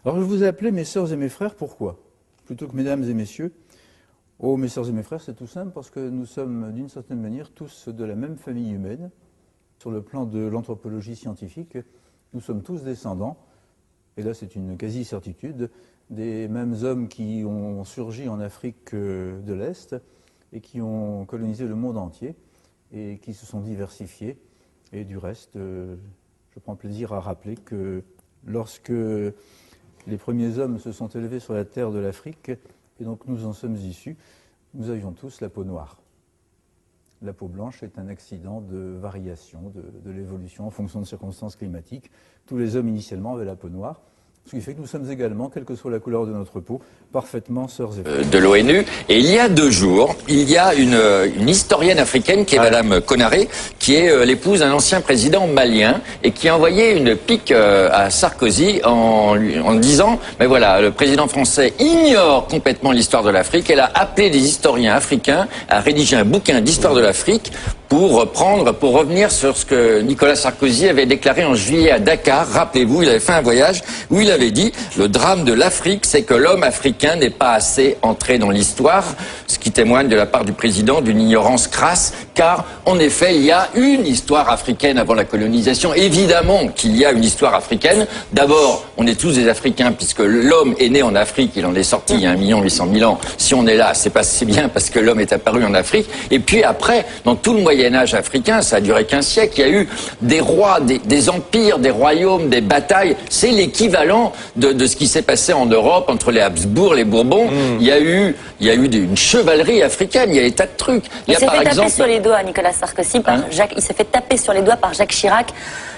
Alors je vous ai appelé mes sœurs et mes frères, pourquoi? Plutôt que mesdames et messieurs. Oh, mes sœurs et mes frères, c'est tout simple, parce que nous sommes d'une certaine manière tous de la même famille humaine. Sur le plan de l'anthropologie scientifique, nous sommes tous descendants, et là c'est une quasi-certitude, des mêmes hommes qui ont surgi en Afrique de l'Est et qui ont colonisé le monde entier et qui se sont diversifiés. Et du reste, je prends plaisir à rappeler que lorsque les premiers hommes se sont élevés sur la terre de l'Afrique, et donc nous en sommes issus, nous avions tous la peau noire. La peau blanche est un accident de variation, de l'évolution en fonction de circonstances climatiques. Tous les hommes initialement avaient la peau noire. Ce qui fait que nous sommes également, quelle que soit la couleur de notre peau, parfaitement sœurs et frères. De l'ONU. Et il y a 2 jours, il y a une historienne africaine qui est Madame Konaré, qui est l'épouse d'un ancien président malien et qui a envoyé une pique à Sarkozy en disant, mais voilà, le président français ignore complètement l'histoire de l'Afrique. Elle a appelé des historiens africains à rédiger un bouquin d'histoire de l'Afrique pour revenir sur ce que Nicolas Sarkozy avait déclaré en juillet à Dakar. Rappelez-vous, il avait fait un voyage où il avait dit « Le drame de l'Afrique, c'est que l'homme africain n'est pas assez entré dans l'histoire », ce qui témoigne de la part du président d'une ignorance crasse, car en effet, il y a une histoire africaine avant la colonisation. Évidemment qu'il y a une histoire africaine. D'abord, on est tous des Africains, puisque l'homme est né en Afrique, il en est sorti il y a 1 800 000 ans. Si on est là, c'est pas si bien parce que l'homme est apparu en Afrique. Et puis après, dans tout le Moyen-Âge africain, ça a duré qu'un siècle, il y a eu des rois, des empires, des royaumes, des batailles. C'est l'équivalent de ce qui s'est passé en Europe entre les Habsbourg, les Bourbons. Il y a eu une chevalerie africaine, il y a des tas de trucs. Il s'est fait taper sur les doigts, Nicolas Sarkozy, par il s'est fait taper sur les doigts par Jacques Chirac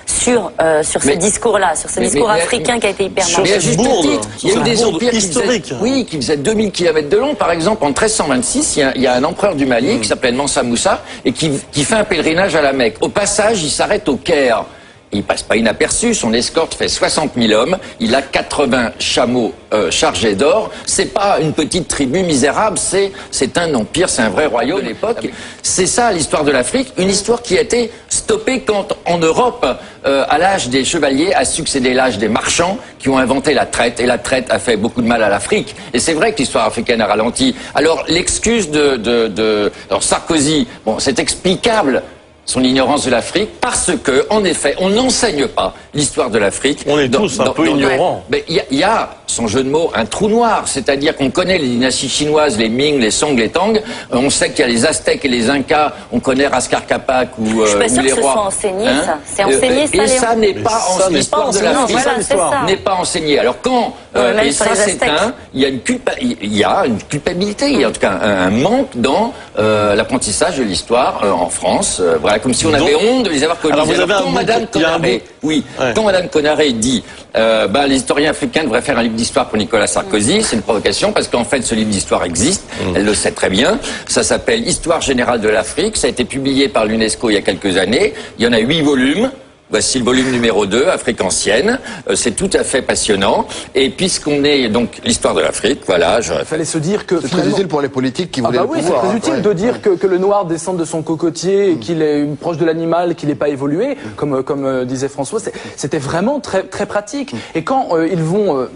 sur ce discours-là, sur ce discours africain qui a été hyper marquant. Mais à juste titre, il y a eu des empires qui faisaient 2000 km de long. Par exemple, en 1326, il y a un empereur du Mali qui s'appelait Mansa Moussa et qui fait un pèlerinage à la Mecque. Au passage, il s'arrête au Caire. Il passe pas inaperçu, son escorte fait 60 000 hommes, il a 80 chameaux chargés d'or. C'est pas une petite tribu misérable, c'est un empire, c'est un vrai royaume de l'époque. C'est ça l'histoire de l'Afrique, une histoire qui a été stoppée quand en Europe, à l'âge des chevaliers, a succédé l'âge des marchands qui ont inventé la traite, et la traite a fait beaucoup de mal à l'Afrique. Et c'est vrai que l'histoire africaine a ralenti. Alors l'excuse alors Sarkozy, bon, c'est explicable, son ignorance de l'Afrique, parce que, en effet, on n'enseigne pas l'histoire de l'Afrique. On est tous un peu ignorants. Mais il y a, son jeu de mots, un trou noir, c'est-à-dire qu'on connaît les dynasties chinoises, les Ming, les Song, les Tang, on sait qu'il y a les Aztèques et les Incas, on connaît Raskar Capac ou les rois. Je suis pas sûre que ce soit enseigné, ça. C'est enseigné, ça, et ça n'est pas enseigné. L'histoire de l'Afrique n'est pas enseignée. Alors quand, et ça c'est il y a une culpabilité, il y a en tout cas un manque dans l'apprentissage de l'histoire en France, voilà, comme si on avait honte de les avoir colonisés. Alors quand Madame Konaré, quand Madame Konaré dit les historiens africains devraient faire un livre d'histoire pour Nicolas Sarkozy, c'est une provocation parce qu'en fait ce livre d'histoire existe, elle le sait très bien, ça s'appelle Histoire générale de l'Afrique, ça a été publié par l'UNESCO il y a quelques années, il y en a 8 volumes. Voici le volume numéro 2, Afrique ancienne. C'est tout à fait passionnant. Et puisqu'on est donc l'histoire de l'Afrique, voilà. Il fallait se dire que c'est très utile pour les politiques qui voulaient le pouvoir. C'est très utile de dire que le noir descend de son cocotier, et qu'il est proche de l'animal, qu'il n'est pas évolué, comme disait François. C'était vraiment très très pratique. Et quand ils vont,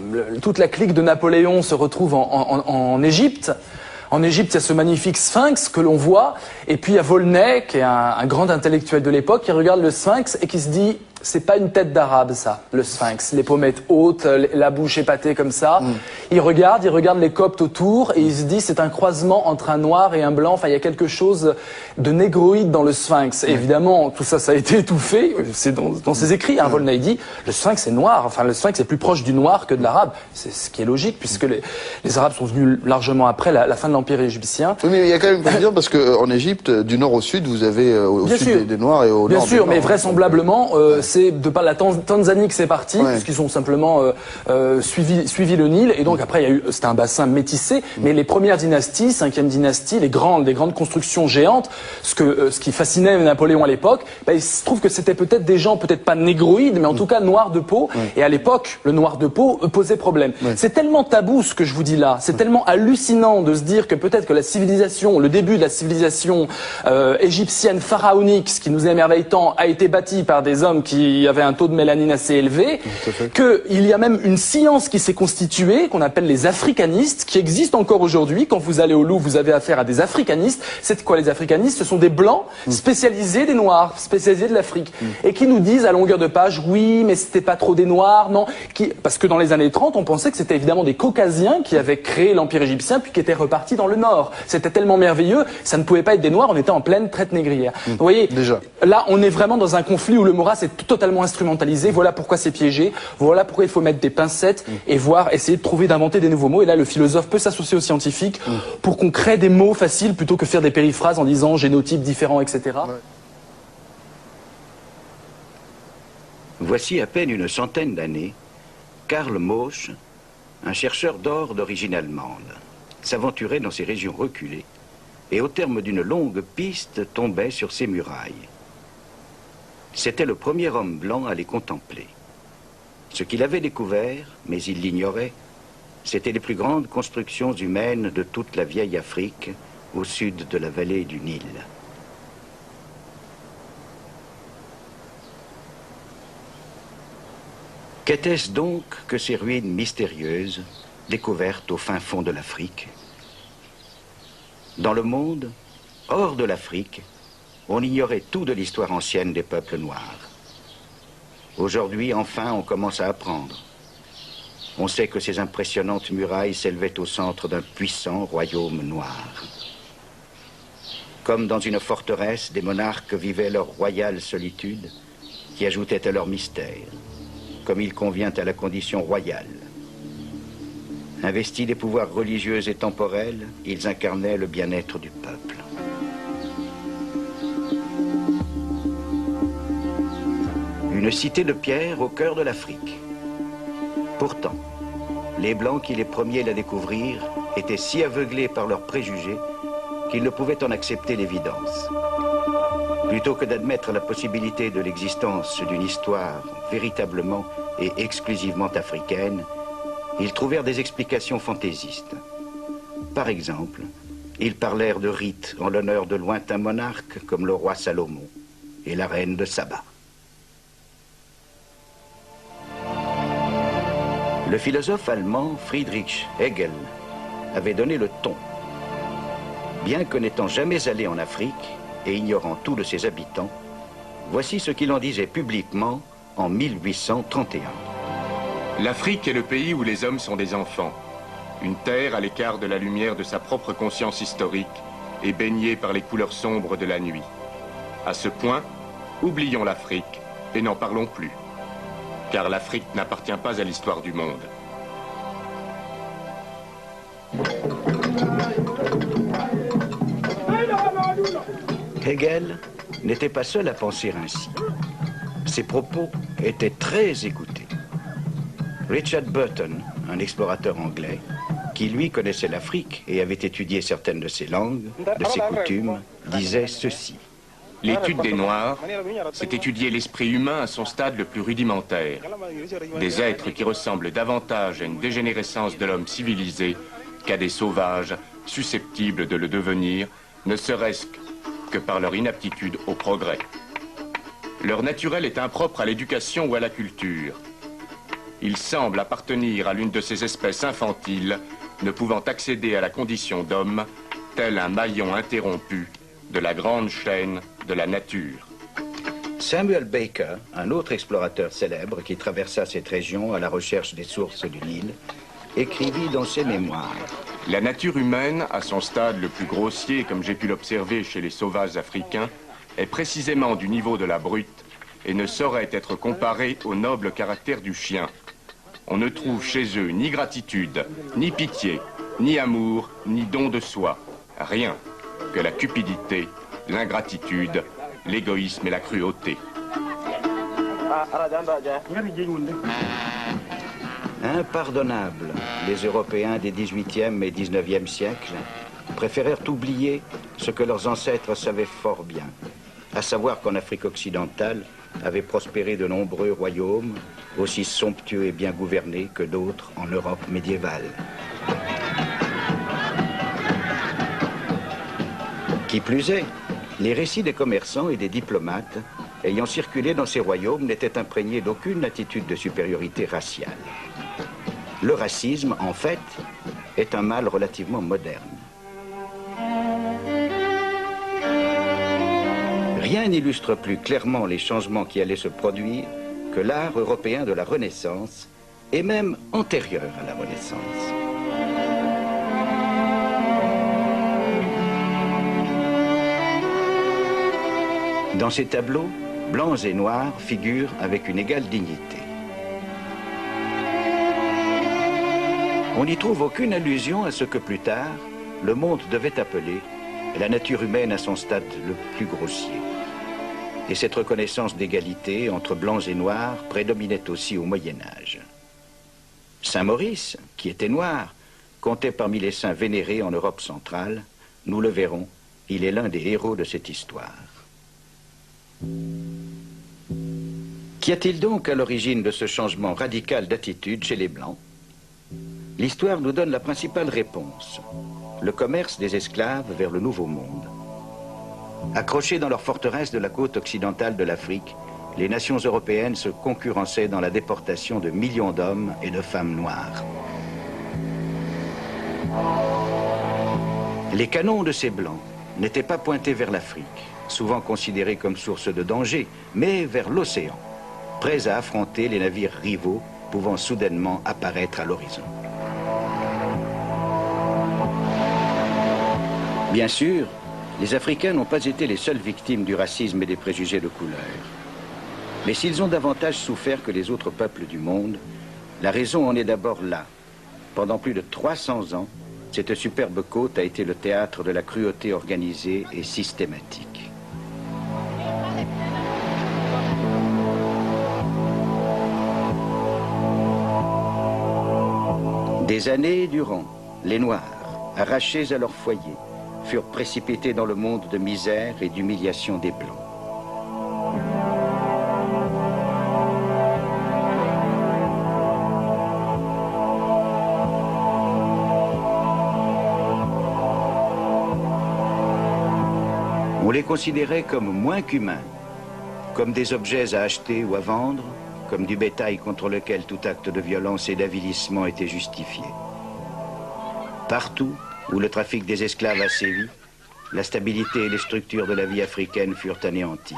toute la clique de Napoléon se retrouve en Égypte. En Égypte, il y a ce magnifique sphinx que l'on voit, et puis il y a Volney, qui est un grand intellectuel de l'époque, qui regarde le sphinx et qui se dit « c'est pas une tête d'arabe, ça, le sphinx. Les pommettes hautes, la bouche épatée comme ça. » Il regarde les Coptes autour, et il se dit « c'est un croisement entre un noir et un blanc. » Enfin, il y a quelque chose de négroïde dans le sphinx. Et évidemment, tout ça, ça a été étouffé. C'est dans ses écrits. Volney dit « le sphinx est noir. Enfin, le sphinx est plus proche du noir que de l'arabe. » C'est ce qui est logique, puisque les Arabes sont venus largement après la fin de l'Empire égyptien. Oui, mais il y a quand même une dire parce qu'en Égypte, du nord au sud, vous avez au sud des Noirs et au nord des Blancs. Bien sûr, mais vraisemblablement, c'est de par la Tanzanie que c'est parti, puisqu'ils ont simplement suivi le Nil. Et donc après, c'était un bassin métissé. Mais les premières dynasties, 5e dynastie, les grandes constructions géantes, ce qui fascinait Napoléon à l'époque, il se trouve que c'était peut-être des gens, peut-être pas négroïdes, mais en tout cas noirs de peau. Et à l'époque, le noir de peau posait problème. C'est tellement tabou ce que je vous dis là. C'est tellement hallucinant de se dire que peut-être que la civilisation, le début de la civilisation égyptienne pharaonique, ce qui nous émerveille tant, a été bâti par des hommes qui qui avaient un taux de mélanine assez élevé, qu'il y a même une science qui s'est constituée, qu'on appelle les africanistes, qui existe encore aujourd'hui. Quand vous allez au Louvre, vous avez affaire à des africanistes. C'est quoi les africanistes? Ce sont des blancs spécialisés des noirs, spécialisés de l'Afrique, et qui nous disent à longueur de page, oui, mais c'était pas trop des noirs, non. Parce que dans les années 30, on pensait que c'était évidemment des caucasiens qui avaient créé l'Empire égyptien, puis qui étaient repartis dans le nord. C'était tellement merveilleux, ça ne pouvait pas être des noirs, on était en pleine traite négrière. Vous voyez, déjà. Là, on est vraiment dans un conflit où le Maurras est totalement instrumentalisé. Voilà pourquoi c'est piégé. Voilà pourquoi il faut mettre des pincettes et essayer de trouver, d'inventer des nouveaux mots. Et là, le philosophe peut s'associer aux scientifiques pour qu'on crée des mots faciles plutôt que faire des périphrases en disant génotypes différents, etc. Ouais. Voici à peine une centaine d'années, Karl Mausch, un chercheur d'or d'origine allemande, s'aventurait dans ces régions reculées et au terme d'une longue piste tombait sur ces murailles. C'était le premier homme blanc à les contempler. Ce qu'il avait découvert, mais il l'ignorait, c'étaient les plus grandes constructions humaines de toute la vieille Afrique, au sud de la vallée du Nil. Qu'était-ce donc que ces ruines mystérieuses, découvertes au fin fond de l'Afrique? Dans le monde, hors de l'Afrique, on ignorait tout de l'histoire ancienne des peuples noirs. Aujourd'hui, enfin, on commence à apprendre. On sait que ces impressionnantes murailles s'élevaient au centre d'un puissant royaume noir. Comme dans une forteresse, des monarques vivaient leur royale solitude, qui ajoutait à leur mystère, comme il convient à la condition royale. Investis des pouvoirs religieux et temporels, ils incarnaient le bien-être du peuple. Une cité de pierre au cœur de l'Afrique. Pourtant, les Blancs qui les premiers la découvrirent étaient si aveuglés par leurs préjugés qu'ils ne pouvaient en accepter l'évidence. Plutôt que d'admettre la possibilité de l'existence d'une histoire véritablement et exclusivement africaine, ils trouvèrent des explications fantaisistes. Par exemple, ils parlèrent de rites en l'honneur de lointains monarques comme le roi Salomon et la reine de Saba. Le philosophe allemand Friedrich Hegel avait donné le ton. Bien que n'étant jamais allé en Afrique et ignorant tout de ses habitants, voici ce qu'il en disait publiquement en 1831. L'Afrique est le pays où les hommes sont des enfants. Une terre à l'écart de la lumière de sa propre conscience historique et baignée par les couleurs sombres de la nuit. À ce point, oublions l'Afrique et n'en parlons plus. Car l'Afrique n'appartient pas à l'histoire du monde. Hegel n'était pas seul à penser ainsi. Ses propos étaient très écoutés. Richard Burton, un explorateur anglais, qui lui connaissait l'Afrique et avait étudié certaines de ses langues, de ses coutumes, disait ceci. L'étude des Noirs, c'est étudier l'esprit humain à son stade le plus rudimentaire. Des êtres qui ressemblent davantage à une dégénérescence de l'homme civilisé qu'à des sauvages susceptibles de le devenir, ne serait-ce que par leur inaptitude au progrès. Leur naturel est impropre à l'éducation ou à la culture. Ils semblent appartenir à l'une de ces espèces infantiles, ne pouvant accéder à la condition d'homme, tel un maillon interrompu de la grande chaîne de la nature. Samuel Baker, un autre explorateur célèbre qui traversa cette région à la recherche des sources du Nil, écrivit dans ses mémoires. La nature humaine, à son stade le plus grossier, comme j'ai pu l'observer chez les sauvages africains, est précisément du niveau de la brute et ne saurait être comparée au noble caractère du chien. On ne trouve chez eux ni gratitude, ni pitié, ni amour, ni don de soi. Rien que la cupidité, l'ingratitude, l'égoïsme et la cruauté. Impardonnables, les Européens des XVIIIe et XIXe siècles préférèrent oublier ce que leurs ancêtres savaient fort bien, à savoir qu'en Afrique occidentale avaient prospéré de nombreux royaumes, aussi somptueux et bien gouvernés que d'autres en Europe médiévale. Qui plus est, les récits des commerçants et des diplomates ayant circulé dans ces royaumes n'étaient imprégnés d'aucune attitude de supériorité raciale. Le racisme, en fait, est un mal relativement moderne. Rien n'illustre plus clairement les changements qui allaient se produire que l'art européen de la Renaissance, et même antérieur à la Renaissance. Dans ces tableaux, blancs et noirs figurent avec une égale dignité. On n'y trouve aucune allusion à ce que plus tard, le monde devait appeler la nature humaine à son stade le plus grossier. Et cette reconnaissance d'égalité entre blancs et noirs prédominait aussi au Moyen-Âge. Saint Maurice, qui était noir, comptait parmi les saints vénérés en Europe centrale. Nous le verrons, il est l'un des héros de cette histoire. Qu'y a-t-il donc à l'origine de ce changement radical d'attitude chez les Blancs? L'histoire nous donne la principale réponse: le commerce des esclaves vers le Nouveau Monde. Accrochés dans leurs forteresses de la côte occidentale de l'Afrique, les nations européennes se concurrençaient dans la déportation de millions d'hommes et de femmes noires. Les canons de ces Blancs n'étaient pas pointés vers l'Afrique, souvent considérée comme source de danger, mais vers l'océan, prêts à affronter les navires rivaux pouvant soudainement apparaître à l'horizon. Bien sûr, les Africains n'ont pas été les seules victimes du racisme et des préjugés de couleur. Mais s'ils ont davantage souffert que les autres peuples du monde, la raison en est d'abord là. Pendant plus de 300 ans, cette superbe côte a été le théâtre de la cruauté organisée et systématique. Des années durant, les Noirs, arrachés à leur foyer, furent précipités dans le monde de misère et d'humiliation des Blancs. On les considérait comme moins qu'humains, comme des objets à acheter ou à vendre, comme du bétail contre lequel tout acte de violence et d'avilissement était justifié. Partout où le trafic des esclaves a sévi, la stabilité et les structures de la vie africaine furent anéanties.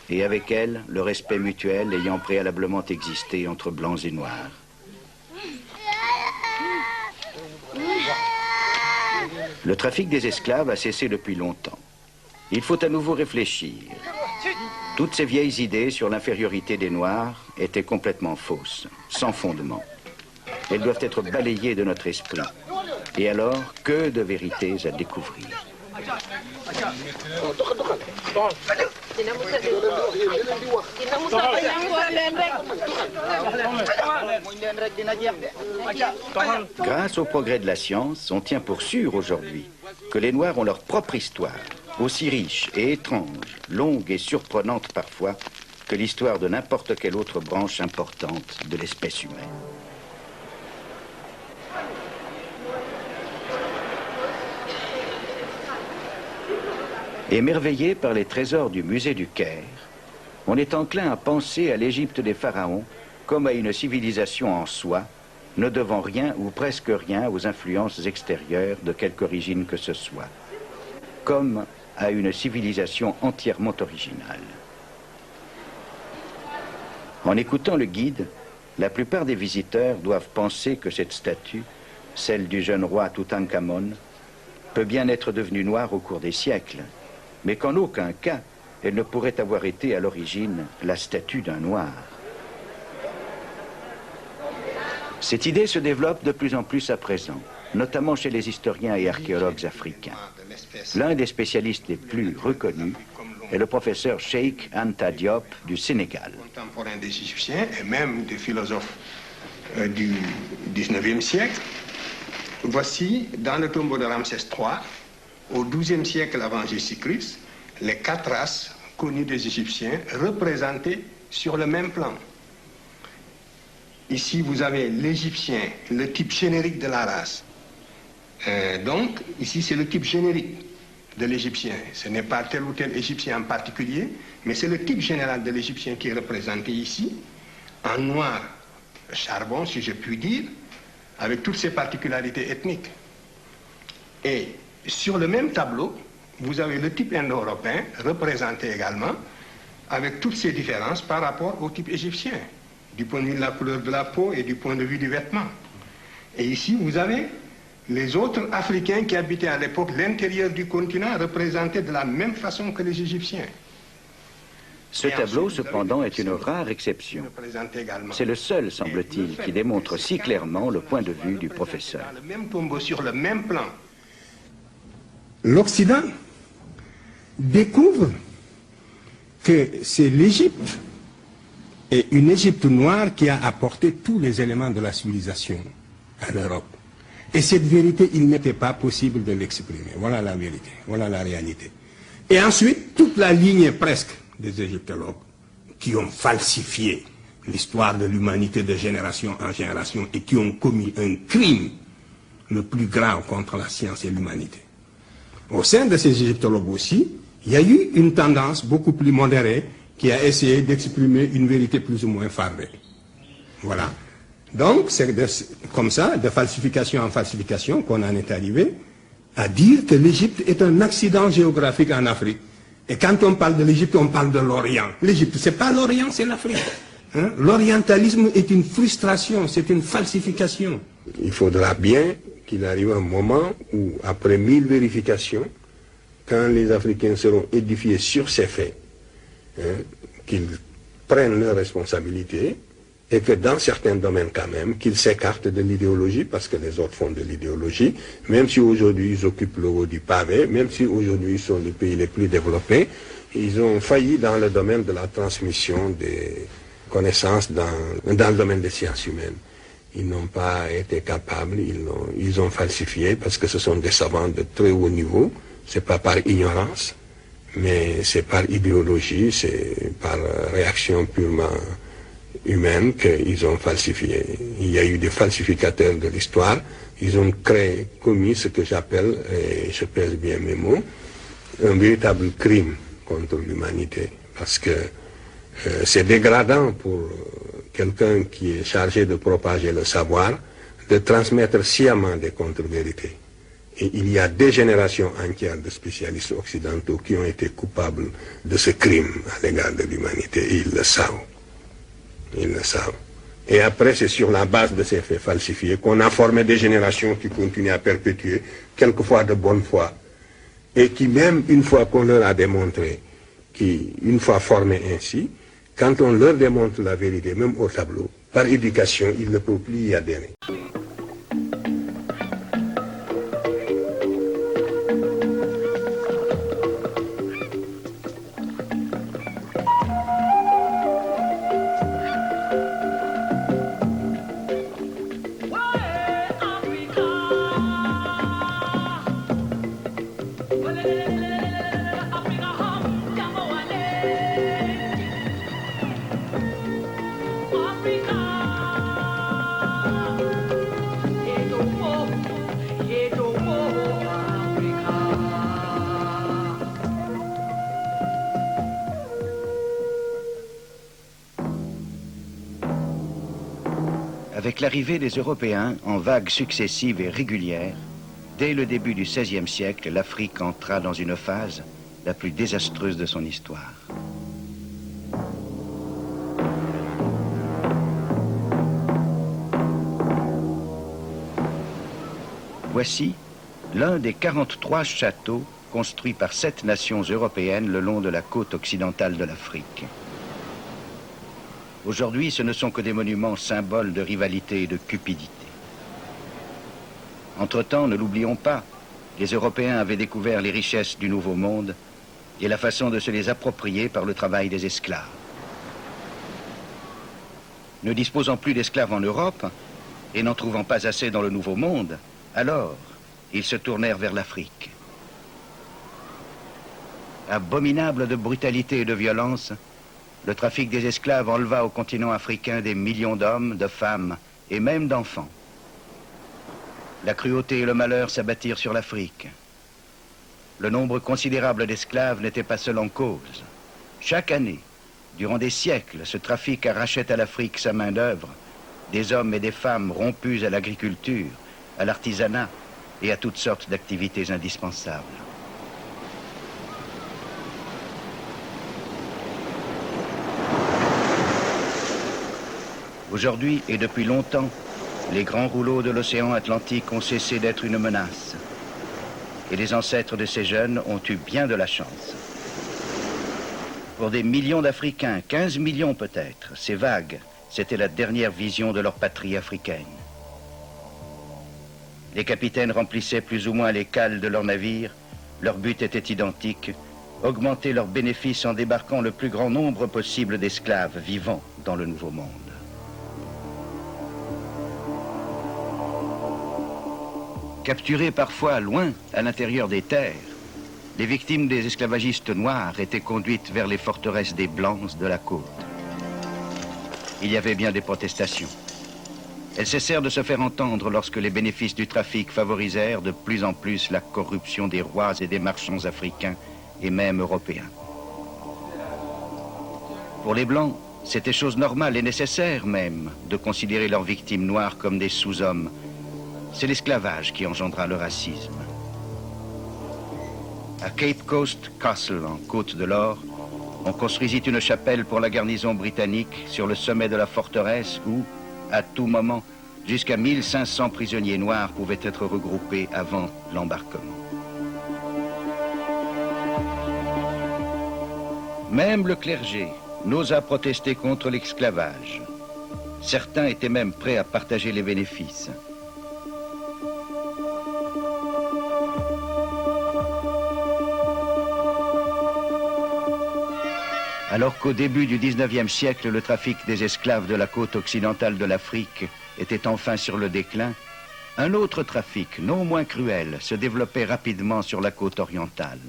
Et avec elles, le respect mutuel ayant préalablement existé entre blancs et noirs. Le trafic des esclaves a cessé depuis longtemps. Il faut à nouveau réfléchir. Toutes ces vieilles idées sur l'infériorité des Noirs étaient complètement fausses, sans fondement. Elles doivent être balayées de notre esprit. Et alors, que de vérités à découvrir. Grâce au progrès de la science, on tient pour sûr aujourd'hui que les Noirs ont leur propre histoire, aussi riche et étrange, longue et surprenante parfois, que l'histoire de n'importe quelle autre branche importante de l'espèce humaine. Émerveillé par les trésors du musée du Caire, on est enclin à penser à l'Égypte des pharaons comme à une civilisation en soi, ne devant rien ou presque rien aux influences extérieures de quelque origine que ce soit, comme à une civilisation entièrement originale. En écoutant le guide, la plupart des visiteurs doivent penser que cette statue, celle du jeune roi Toutankhamon, peut bien être devenue noire au cours des siècles, mais qu'en aucun cas, elle ne pourrait avoir été à l'origine la statue d'un noir. Cette idée se développe de plus en plus à présent, notamment chez les historiens et archéologues africains. L'un des spécialistes les plus reconnus est le professeur Cheikh Anta Diop du Sénégal. Contemporain des Égyptiens et même des philosophes du 19e siècle, voici dans le tombeau de Ramsès III, au XIIe siècle avant Jésus-Christ, les 4 races connues des Égyptiens représentées sur le même plan. Ici, vous avez l'Égyptien, le type générique de la race. Donc, ici, c'est le type générique. de l'Égyptien. Ce n'est pas tel ou tel Égyptien en particulier, mais c'est le type général de l'Égyptien qui est représenté ici, en noir charbon, si je puis dire, avec toutes ses particularités ethniques. Et sur le même tableau, vous avez le type indo-européen représenté également, avec toutes ses différences par rapport au type égyptien, du point de vue de la couleur de la peau et du point de vue du vêtement. Et ici, vous avez les autres Africains qui habitaient à l'époque l'intérieur du continent, représentés de la même façon que les Égyptiens. Ce tableau, cependant, est une rare exception. C'est le seul, semble-t-il, qui démontre si clairement le point de vue du professeur. Le même tombeau sur le même plan. L'Occident découvre que c'est l'Égypte et une Égypte noire qui a apporté tous les éléments de la civilisation à l'Europe. Et cette vérité, il n'était pas possible de l'exprimer. Voilà la vérité, voilà la réalité. Et ensuite, toute la ligne presque des égyptologues qui ont falsifié l'histoire de l'humanité de génération en génération et qui ont commis un crime le plus grave contre la science et l'humanité. Au sein de ces égyptologues aussi, il y a eu une tendance beaucoup plus modérée qui a essayé d'exprimer une vérité plus ou moins fardée. Voilà. Donc, c'est comme ça, de falsification en falsification, qu'on en est arrivé à dire que l'Égypte est un accident géographique en Afrique. Et quand on parle de l'Égypte, on parle de l'Orient. L'Égypte, c'est pas l'Orient, c'est l'Afrique. Hein? L'orientalisme est une frustration, c'est une falsification. Il faudra bien qu'il arrive un moment où, après 1000 vérifications, quand les Africains seront édifiés sur ces faits, hein, qu'ils prennent leurs responsabilités, et que dans certains domaines quand même, qu'ils s'écartent de l'idéologie, parce que les autres font de l'idéologie, même si aujourd'hui ils occupent le haut du pavé, même si aujourd'hui ils sont les pays les plus développés, ils ont failli dans le domaine de la transmission des connaissances dans le domaine des sciences humaines. Ils n'ont pas été capables, ils ont falsifié, parce que ce sont des savants de très haut niveau, c'est pas par ignorance, mais c'est par idéologie, c'est par réaction purement humaine qu'ils ont falsifié. Il y a eu des falsificateurs de l'histoire, ils ont commis ce que j'appelle, et je pèse bien mes mots, un véritable crime contre l'humanité, parce que c'est dégradant pour quelqu'un qui est chargé de propager le savoir, de transmettre sciemment des contre-vérités. Et il y a des générations entières de spécialistes occidentaux qui ont été coupables de ce crime à l'égard de l'humanité, et ils le savent. Ils le savent. Et après, c'est sur la base de ces faits falsifiés qu'on a formé des générations qui continuent à perpétuer, quelquefois de bonne foi, et qui même, une fois qu'on leur a démontré, qui, une fois formés ainsi, quand on leur démontre la vérité, même au tableau, par éducation, ils ne peuvent plus y adhérer. Avec l'arrivée des Européens en vagues successives et régulières, dès le début du XVIe siècle, l'Afrique entra dans une phase la plus désastreuse de son histoire. Voici l'un des 43 châteaux construits par 7 nations européennes le long de la côte occidentale de l'Afrique. Aujourd'hui, ce ne sont que des monuments symboles de rivalité et de cupidité. Entre-temps, ne l'oublions pas, les Européens avaient découvert les richesses du Nouveau Monde et la façon de se les approprier par le travail des esclaves. Ne disposant plus d'esclaves en Europe et n'en trouvant pas assez dans le Nouveau Monde, alors ils se tournèrent vers l'Afrique. Abominable de brutalité et de violence, le trafic des esclaves enleva au continent africain des millions d'hommes, de femmes et même d'enfants. La cruauté et le malheur s'abattirent sur l'Afrique. le nombre considérable d'esclaves n'était pas seul en cause. Chaque année, durant des siècles, ce trafic arrachait à l'Afrique sa main-d'œuvre, des hommes et des femmes rompus à l'agriculture, à l'artisanat et à toutes sortes d'activités indispensables. Aujourd'hui et depuis longtemps, les grands rouleaux de l'océan Atlantique ont cessé d'être une menace. Et les ancêtres de ces jeunes ont eu bien de la chance. Pour des millions d'Africains, 15 millions peut-être, ces vagues, c'était la dernière vision de leur patrie africaine. Les capitaines remplissaient plus ou moins les cales de leurs navires, leur but était identique, augmenter leurs bénéfices en débarquant le plus grand nombre possible d'esclaves vivant dans le Nouveau Monde. Capturées parfois loin à l'intérieur des terres, les victimes des esclavagistes noirs étaient conduites vers les forteresses des Blancs de la côte. Il y avait bien des protestations. Elles cessèrent de se faire entendre lorsque les bénéfices du trafic favorisèrent de plus en plus la corruption des rois et des marchands africains et même européens. Pour les Blancs, c'était chose normale et nécessaire même de considérer leurs victimes noires comme des sous-hommes. C'est l'esclavage qui engendra le racisme. À Cape Coast Castle, en Côte de l'Or, on construisit une chapelle pour la garnison britannique sur le sommet de la forteresse où, à tout moment, jusqu'à 1500 prisonniers noirs pouvaient être regroupés avant l'embarquement. Même le clergé n'osa protester contre l'esclavage. Certains étaient même prêts à partager les bénéfices. Alors qu'au début du 19e siècle, le trafic des esclaves de la côte occidentale de l'Afrique était enfin sur le déclin, un autre trafic, non moins cruel, se développait rapidement sur la côte orientale.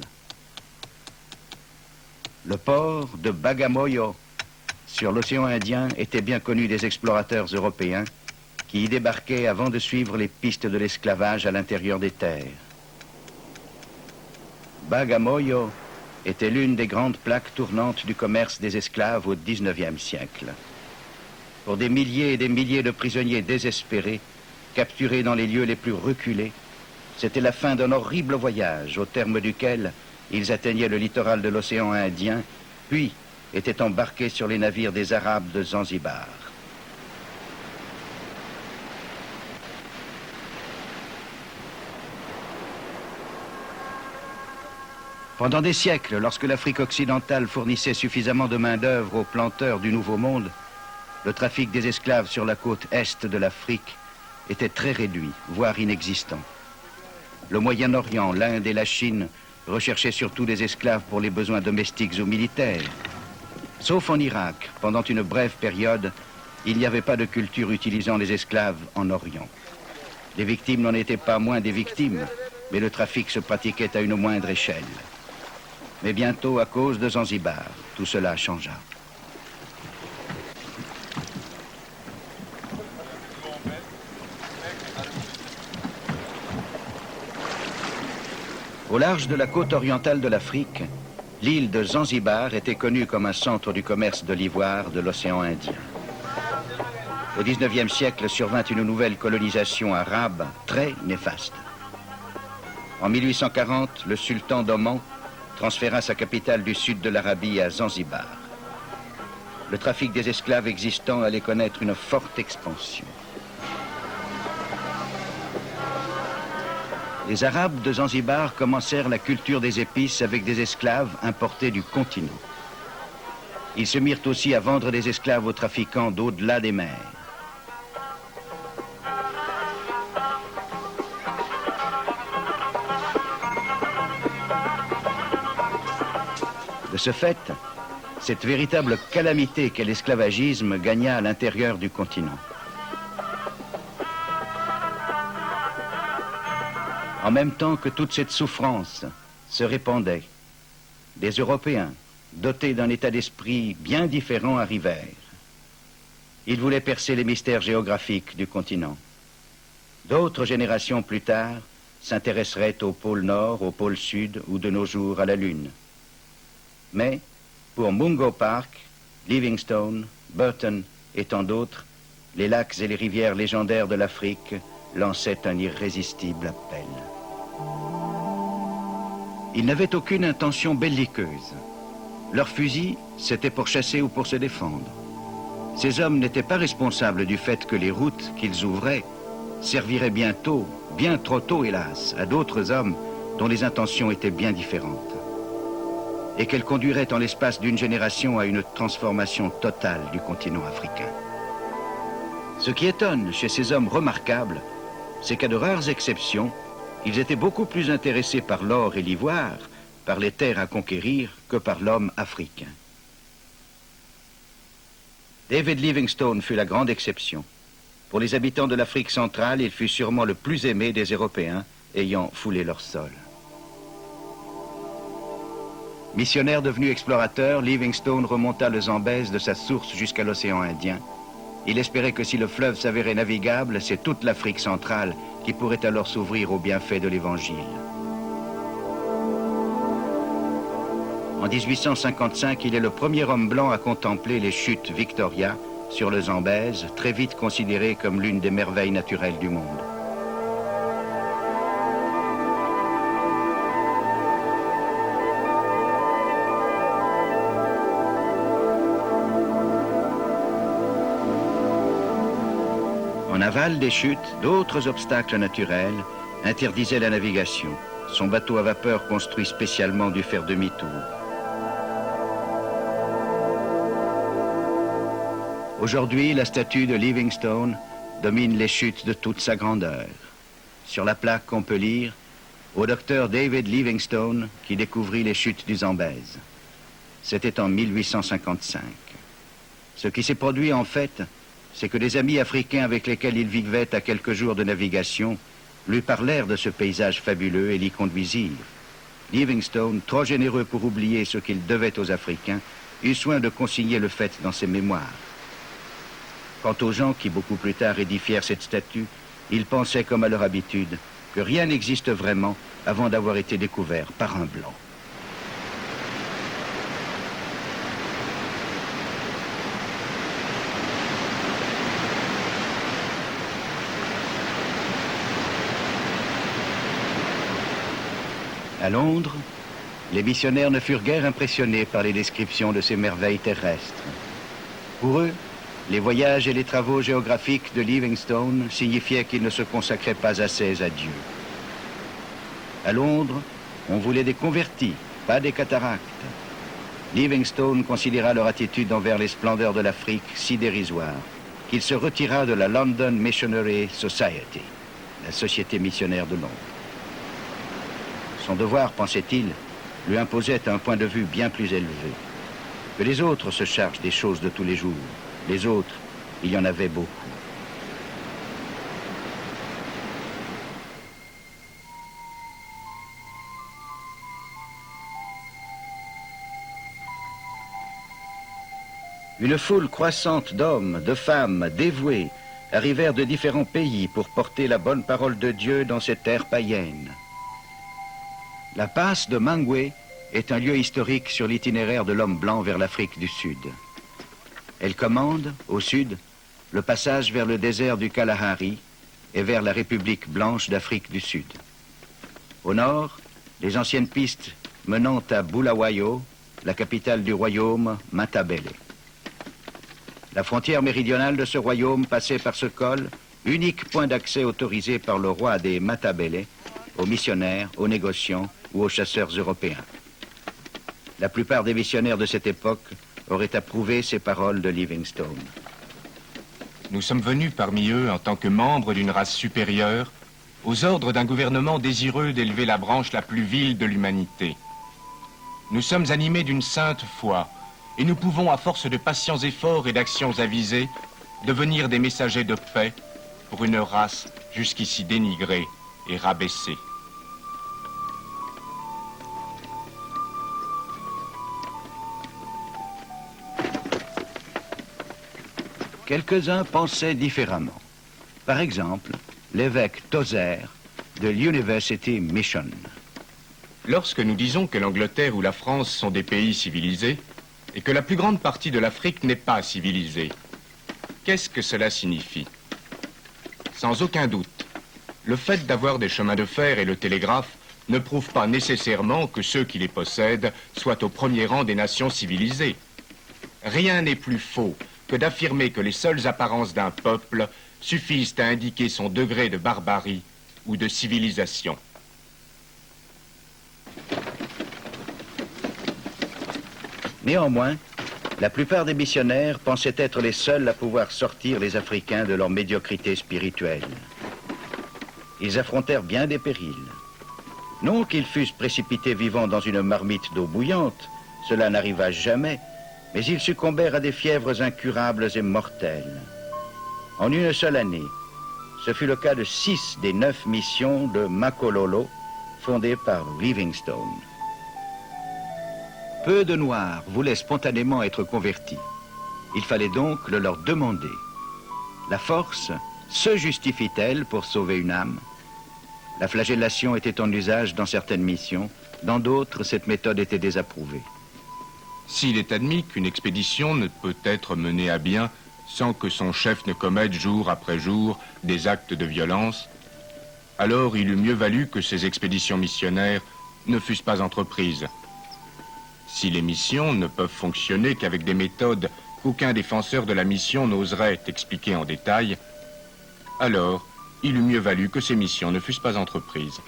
Le port de Bagamoyo, sur l'océan Indien, était bien connu des explorateurs européens qui y débarquaient avant de suivre les pistes de l'esclavage à l'intérieur des terres. Bagamoyo était l'une des grandes plaques tournantes du commerce des esclaves au XIXe siècle. Pour des milliers et des milliers de prisonniers désespérés, capturés dans les lieux les plus reculés, c'était la fin d'un horrible voyage au terme duquel ils atteignaient le littoral de l'océan Indien, puis étaient embarqués sur les navires des Arabes de Zanzibar. Pendant des siècles, lorsque l'Afrique occidentale fournissait suffisamment de main-d'œuvre aux planteurs du Nouveau Monde, le trafic des esclaves sur la côte est de l'Afrique était très réduit, voire inexistant. Le Moyen-Orient, l'Inde et la Chine recherchaient surtout des esclaves pour les besoins domestiques ou militaires. Sauf en Irak, pendant une brève période, il n'y avait pas de culture utilisant les esclaves en Orient. Les victimes n'en étaient pas moins des victimes, mais le trafic se pratiquait à une moindre échelle. Mais bientôt, à cause de Zanzibar, tout cela changea. Au large de la côte orientale de l'Afrique, l'île de Zanzibar était connue comme un centre du commerce de l'ivoire de l'océan Indien. Au XIXe siècle survint une nouvelle colonisation arabe très néfaste. En 1840, le sultan d'Oman transféra sa capitale du sud de l'Arabie à Zanzibar. Le trafic des esclaves existants allait connaître une forte expansion. Les Arabes de Zanzibar commencèrent la culture des épices avec des esclaves importés du continent. Ils se mirent aussi à vendre des esclaves aux trafiquants d'au-delà des mers. De ce fait, cette véritable calamité qu'est l'esclavagisme gagna à l'intérieur du continent. En même temps que toute cette souffrance se répandait, des Européens, dotés d'un état d'esprit bien différent, arrivèrent. Ils voulaient percer les mystères géographiques du continent. D'autres générations plus tard s'intéresseraient au pôle Nord, au pôle Sud ou de nos jours à la Lune. Mais pour Mungo Park, Livingstone, Burton et tant d'autres, les lacs et les rivières légendaires de l'Afrique lançaient un irrésistible appel. Ils n'avaient aucune intention belliqueuse. Leurs fusils, c'était pour chasser ou pour se défendre. Ces hommes n'étaient pas responsables du fait que les routes qu'ils ouvraient serviraient bientôt, bien trop tôt hélas, à d'autres hommes dont les intentions étaient bien différentes, et qu'elles conduiraient en l'espace d'une génération à une transformation totale du continent africain. Ce qui étonne chez ces hommes remarquables, c'est qu'à de rares exceptions, ils étaient beaucoup plus intéressés par l'or et l'ivoire, par les terres à conquérir, que par l'homme africain. David Livingstone fut la grande exception. Pour les habitants de l'Afrique centrale, il fut sûrement le plus aimé des Européens ayant foulé leur sol. Missionnaire devenu explorateur, Livingstone remonta le Zambèze de sa source jusqu'à l'océan Indien. Il espérait que si le fleuve s'avérait navigable, c'est toute l'Afrique centrale qui pourrait alors s'ouvrir aux bienfaits de l'Évangile. En 1855, il est le premier homme blanc à contempler les chutes Victoria sur le Zambèze, très vite considéré comme l'une des merveilles naturelles du monde. En aval des chutes, d'autres obstacles naturels interdisaient la navigation. Son bateau à vapeur construit spécialement dut faire demi-tour. Aujourd'hui, la statue de Livingstone domine les chutes de toute sa grandeur. Sur la plaque, on peut lire « Au docteur David Livingstone qui découvrit les chutes du Zambèze ». C'était en 1855. Ce qui s'est produit en fait, c'est que des amis africains avec lesquels il vivait à quelques jours de navigation lui parlèrent de ce paysage fabuleux et l'y conduisirent. Livingstone, trop généreux pour oublier ce qu'il devait aux Africains, eut soin de consigner le fait dans ses mémoires. Quant aux gens qui, beaucoup plus tard, édifièrent cette statue, ils pensaient, comme à leur habitude, que rien n'existe vraiment avant d'avoir été découvert par un blanc. À Londres, les missionnaires ne furent guère impressionnés par les descriptions de ces merveilles terrestres. Pour eux, les voyages et les travaux géographiques de Livingstone signifiaient qu'il ne se consacrait pas assez à Dieu. À Londres, on voulait des convertis, pas des cataractes. Livingstone considéra leur attitude envers les splendeurs de l'Afrique si dérisoire qu'il se retira de la London Missionary Society, la société missionnaire de Londres. Son devoir, pensait-il, lui imposait un point de vue bien plus élevé. Que les autres se chargent des choses de tous les jours. Les autres, il y en avait beaucoup. Une foule croissante d'hommes, de femmes, dévoués, arrivèrent de différents pays pour porter la bonne parole de Dieu dans ces terres païennes. La passe de Mangwe est un lieu historique sur l'itinéraire de l'homme blanc vers l'Afrique du Sud. Elle commande, au sud, le passage vers le désert du Kalahari et vers la République blanche d'Afrique du Sud. Au nord, les anciennes pistes menant à Bulawayo, la capitale du royaume Matabele. La frontière méridionale de ce royaume passait par ce col, unique point d'accès autorisé par le roi des Matabele, aux missionnaires, aux négociants ou aux chasseurs européens. La plupart des missionnaires de cette époque auraient approuvé ces paroles de Livingstone. Nous sommes venus parmi eux en tant que membres d'une race supérieure, aux ordres d'un gouvernement désireux d'élever la branche la plus vile de l'humanité. Nous sommes animés d'une sainte foi, et nous pouvons, à force de patients efforts et d'actions avisées, devenir des messagers de paix pour une race jusqu'ici dénigrée et rabaissée. Quelques-uns pensaient différemment. Par exemple, l'évêque Tozer de l'University Mission. Lorsque nous disons que l'Angleterre ou la France sont des pays civilisés et que la plus grande partie de l'Afrique n'est pas civilisée, qu'est-ce que cela signifie? Sans aucun doute, le fait d'avoir des chemins de fer et le télégraphe ne prouve pas nécessairement que ceux qui les possèdent soient au premier rang des nations civilisées. Rien n'est plus faux que d'affirmer que les seules apparences d'un peuple suffisent à indiquer son degré de barbarie ou de civilisation. Néanmoins, la plupart des missionnaires pensaient être les seuls à pouvoir sortir les Africains de leur médiocrité spirituelle. Ils affrontèrent bien des périls. Non qu'ils fussent précipités vivants dans une marmite d'eau bouillante, cela n'arriva jamais, mais ils succombèrent à des fièvres incurables et mortelles. En une seule année, ce fut le cas de 6 des 9 missions de Makololo, fondées par Livingstone. Peu de Noirs voulaient spontanément être convertis. Il fallait donc le leur demander. La force se justifie-t-elle pour sauver une âme? La flagellation était en usage dans certaines missions, dans d'autres, cette méthode était désapprouvée. S'il est admis qu'une expédition ne peut être menée à bien sans que son chef ne commette jour après jour des actes de violence, alors il eût mieux valu que ces expéditions missionnaires ne fussent pas entreprises. Si les missions ne peuvent fonctionner qu'avec des méthodes qu'aucun défenseur de la mission n'oserait expliquer en détail, alors il eût mieux valu que ces missions ne fussent pas entreprises.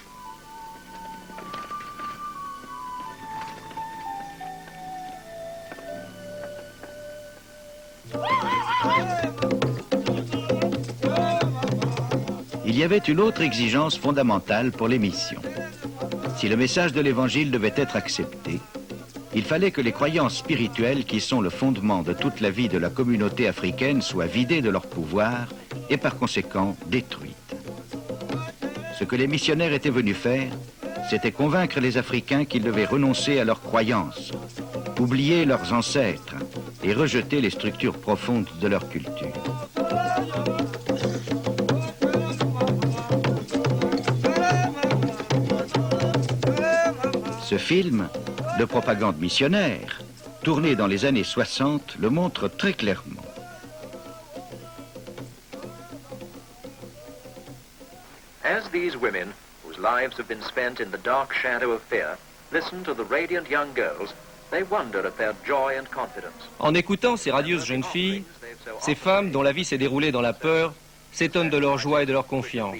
Il y avait une autre exigence fondamentale pour les missions. Si le message de l'Évangile devait être accepté, il fallait que les croyances spirituelles qui sont le fondement de toute la vie de la communauté africaine soient vidées de leur pouvoir et par conséquent détruites. Ce que les missionnaires étaient venus faire, c'était convaincre les Africains qu'ils devaient renoncer à leurs croyances, oublier leurs ancêtres et rejeter les structures profondes de leur culture. Ce film de propagande missionnaire, tourné dans les années 60, le montre très clairement. As these women, whose lives have been spent in the dark shadow of fear, listen to the radiant young girls, they wonder at their joy and confidence. En écoutant ces radieuses jeunes filles, ces femmes dont la vie s'est déroulée dans la peur s'étonnent de leur joie et de leur confiance.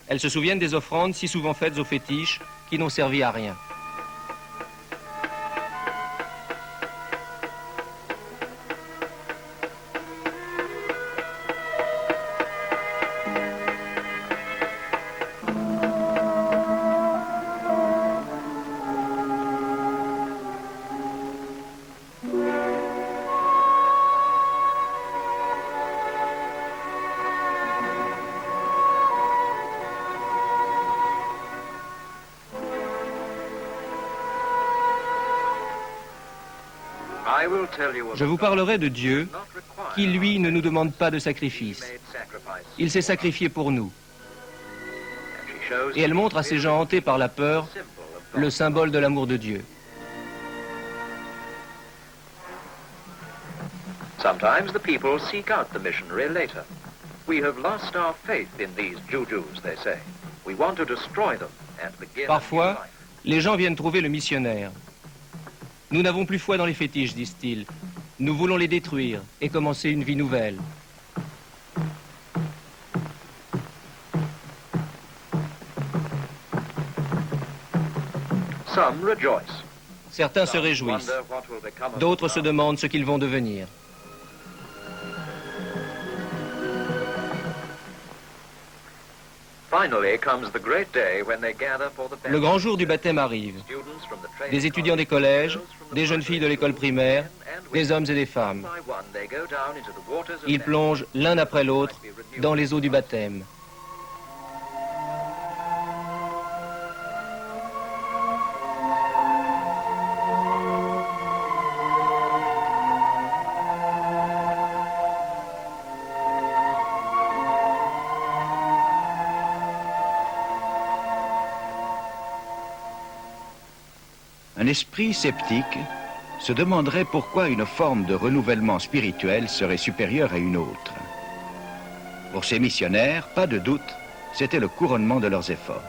Elles se souviennent des offrandes si souvent faites aux fétiches qui n'ont servi à rien. Je vous parlerai de Dieu qui, lui, ne nous demande pas de sacrifice. Il s'est sacrifié pour nous. Et elle montre à ces gens hantés par la peur le symbole de l'amour de Dieu. Sometimes the people seek out the missionary later. We have lost our faith in these jujus, they say. We want to destroy them and begin. Parfois, les gens viennent trouver le missionnaire. Nous n'avons plus foi dans les fétiches, disent-ils. Nous voulons les détruire et commencer une vie nouvelle. Some rejoice. Certains se réjouissent. D'autres se demandent ce qu'ils vont devenir. Le grand jour du baptême arrive. Des étudiants des collèges, des jeunes filles de l'école primaire, des hommes et des femmes. Ils plongent l'un après l'autre dans les eaux du baptême. Un esprit sceptique se demanderait pourquoi une forme de renouvellement spirituel serait supérieure à une autre. Pour ces missionnaires, pas de doute, c'était le couronnement de leurs efforts.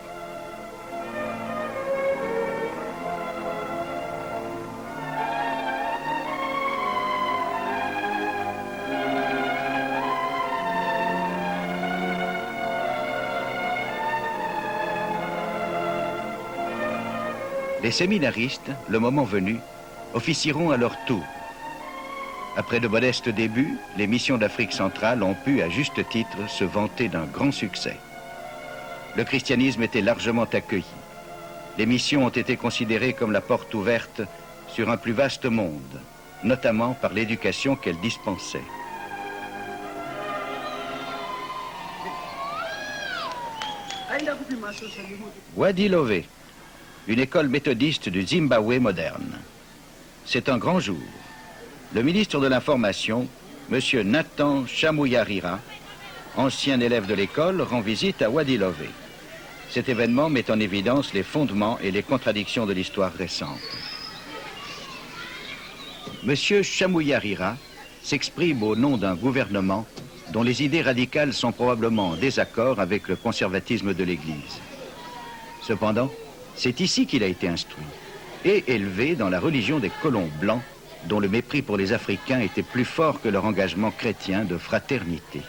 Les séminaristes, le moment venu, officieront à leur tour. Après de modestes débuts, les missions d'Afrique centrale ont pu, à juste titre, se vanter d'un grand succès. Le christianisme était largement accueilli. Les missions ont été considérées comme la porte ouverte sur un plus vaste monde, notamment par l'éducation qu'elles dispensaient. Wadi Love, une école méthodiste du Zimbabwe moderne. C'est un grand jour. Le ministre de l'Information, M. Nathan Chamuyarira, ancien élève de l'école, rend visite à Wadi Love. Cet événement met en évidence les fondements et les contradictions de l'histoire récente. M. Chamuyarira s'exprime au nom d'un gouvernement dont les idées radicales sont probablement en désaccord avec le conservatisme de l'Église. Cependant, c'est ici qu'il a été instruit et élevé dans la religion des colons blancs, dont le mépris pour les Africains était plus fort que leur engagement chrétien de fraternité.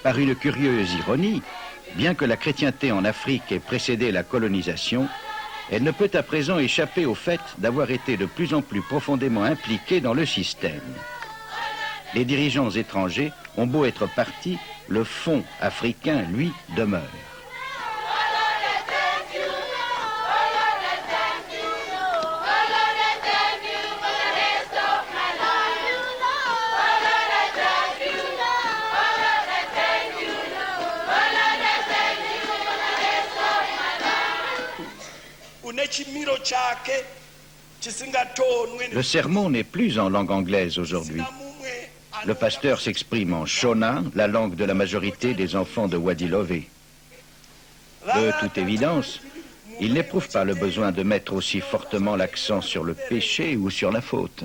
Par une curieuse ironie, bien que la chrétienté en Afrique ait précédé la colonisation, elle ne peut à présent échapper au fait d'avoir été de plus en plus profondément impliquée dans le système. Les dirigeants étrangers ont beau être partis, le fond africain, lui, demeure. Le sermon n'est plus en langue anglaise aujourd'hui. Le pasteur s'exprime en Shona, la langue de la majorité des enfants de Wadi Love. De toute évidence, il n'éprouve pas le besoin de mettre aussi fortement l'accent sur le péché ou sur la faute.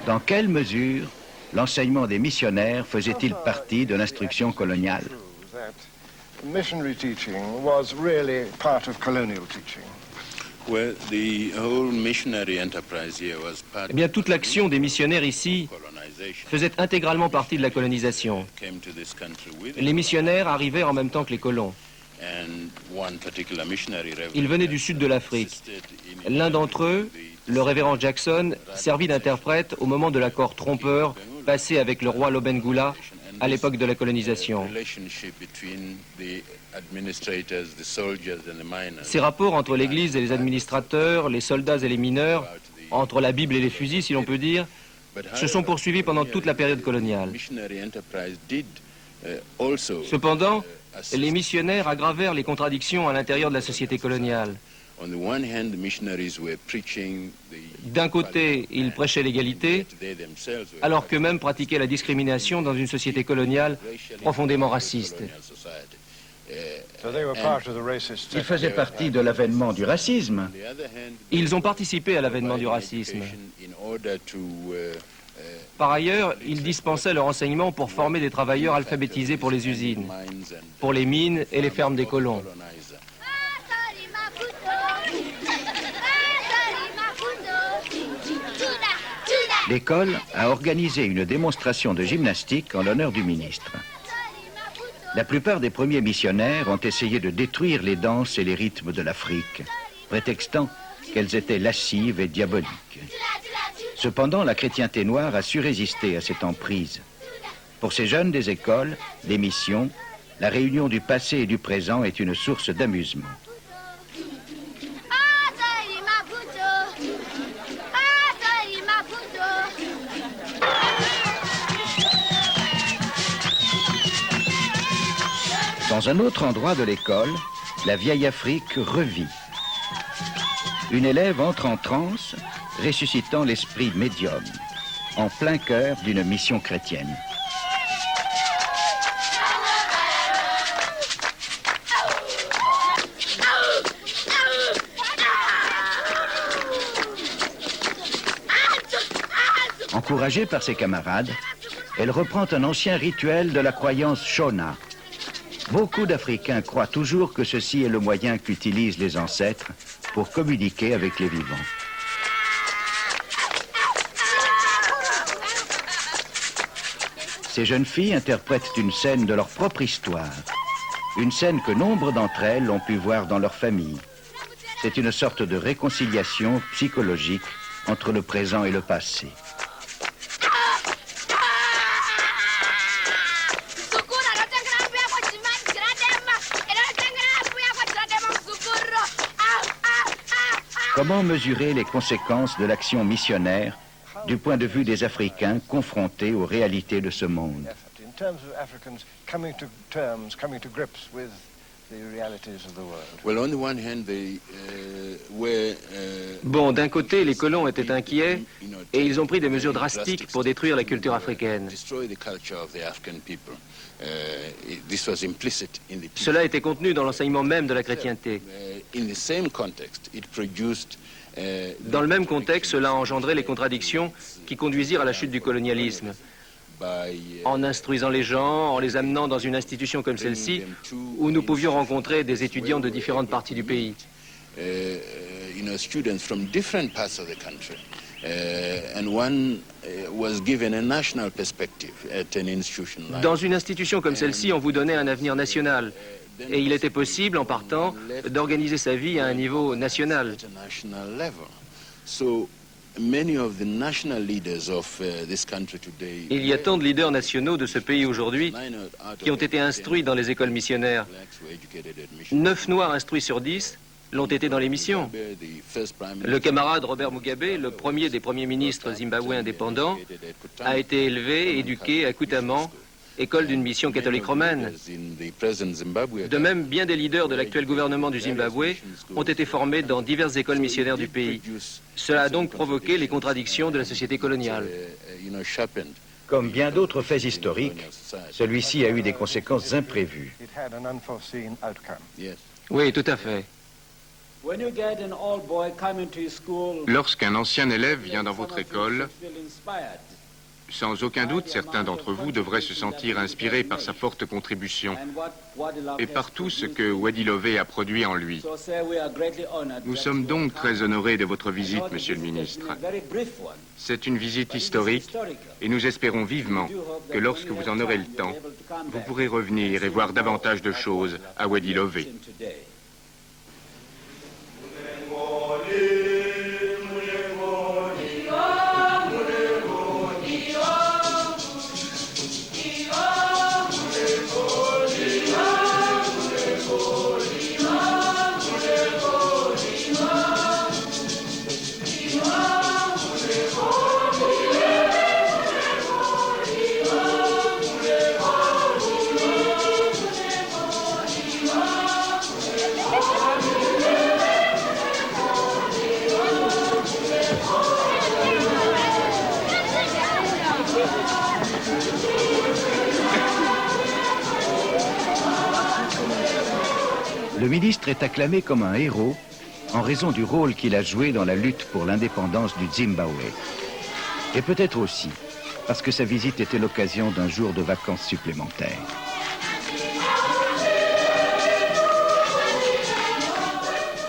Dans quelle mesure l'enseignement des missionnaires faisait-il partie de l'instruction coloniale? Eh bien, toute l'action des missionnaires ici faisait intégralement partie de la colonisation. Les missionnaires arrivaient en même temps que les colons. Ils venaient du sud de l'Afrique. L'un d'entre eux, le révérend Jackson, servit d'interprète au moment de l'accord trompeur passé avec le roi Lobengula à l'époque de la colonisation. Ces rapports entre l'Église et les administrateurs, les soldats et les mineurs, entre la Bible et les fusils, si l'on peut dire, se sont poursuivis pendant toute la période coloniale. Cependant, les missionnaires aggravèrent les contradictions à l'intérieur de la société coloniale. D'un côté, ils prêchaient l'égalité, alors qu'eux-mêmes pratiquaient la discrimination dans une société coloniale profondément raciste. Ils faisaient partie de l'avènement du racisme. Ils ont participé à l'avènement du racisme. Par ailleurs, ils dispensaient leur enseignement pour former des travailleurs alphabétisés pour les usines, pour les mines et les fermes des colons. L'école a organisé une démonstration de gymnastique en l'honneur du ministre. La plupart des premiers missionnaires ont essayé de détruire les danses et les rythmes de l'Afrique, prétextant qu'elles étaient lascives et diaboliques. Cependant, la chrétienté noire a su résister à cette emprise. Pour ces jeunes des écoles, des missions, la réunion du passé et du présent est une source d'amusement. Dans un autre endroit de l'école, la vieille Afrique revit. Une élève entre en transe, ressuscitant l'esprit médium, en plein cœur d'une mission chrétienne. Encouragée par ses camarades, elle reprend un ancien rituel de la croyance Shona. Beaucoup d'Africains croient toujours que ceci est le moyen qu'utilisent les ancêtres pour communiquer avec les vivants. Ces jeunes filles interprètent une scène de leur propre histoire, une scène que nombre d'entre elles ont pu voir dans leur famille. C'est une sorte de réconciliation psychologique entre le présent et le passé. Comment mesurer les conséquences de l'action missionnaire du point de vue des Africains confrontés aux réalités de ce monde? Bon, d'un côté, les colons étaient inquiets et ils ont pris des mesures drastiques pour détruire la culture africaine. Cela était contenu dans l'enseignement même de la chrétienté. Dans le même contexte, cela a engendré les contradictions qui conduisirent à la chute du colonialisme. En instruisant les gens, en les amenant dans une institution comme celle-ci, où nous pouvions rencontrer des étudiants de différentes parties du pays. Dans une institution comme celle-ci, on vous donnait un avenir national. Et il était possible, en partant, d'organiser sa vie à un niveau national. Il y a tant de leaders nationaux de ce pays aujourd'hui qui ont été instruits dans les écoles missionnaires. 9 Noirs instruits sur 10 l'ont été dans les missions. Le camarade Robert Mugabe, le premier des premiers ministres zimbabwéens indépendants, a été élevé, éduqué à Kutaman, école d'une mission catholique romaine. De même, bien des leaders de l'actuel gouvernement du Zimbabwe ont été formés dans diverses écoles missionnaires du pays. Cela a donc provoqué les contradictions de la société coloniale. Comme bien d'autres faits historiques, celui-ci a eu des conséquences imprévues. Oui, tout à fait. Lorsqu'un ancien élève vient dans votre école, sans aucun doute, certains d'entre vous devraient se sentir inspirés par sa forte contribution et par tout ce que Wadi Lové a produit en lui. Nous sommes donc très honorés de votre visite, Monsieur le ministre. C'est une visite historique et nous espérons vivement que lorsque vous en aurez le temps, vous pourrez revenir et voir davantage de choses à Wadi Lové. Le ministre est acclamé comme un héros en raison du rôle qu'il a joué dans la lutte pour l'indépendance du Zimbabwe. Et peut-être aussi parce que sa visite était l'occasion d'un jour de vacances supplémentaires.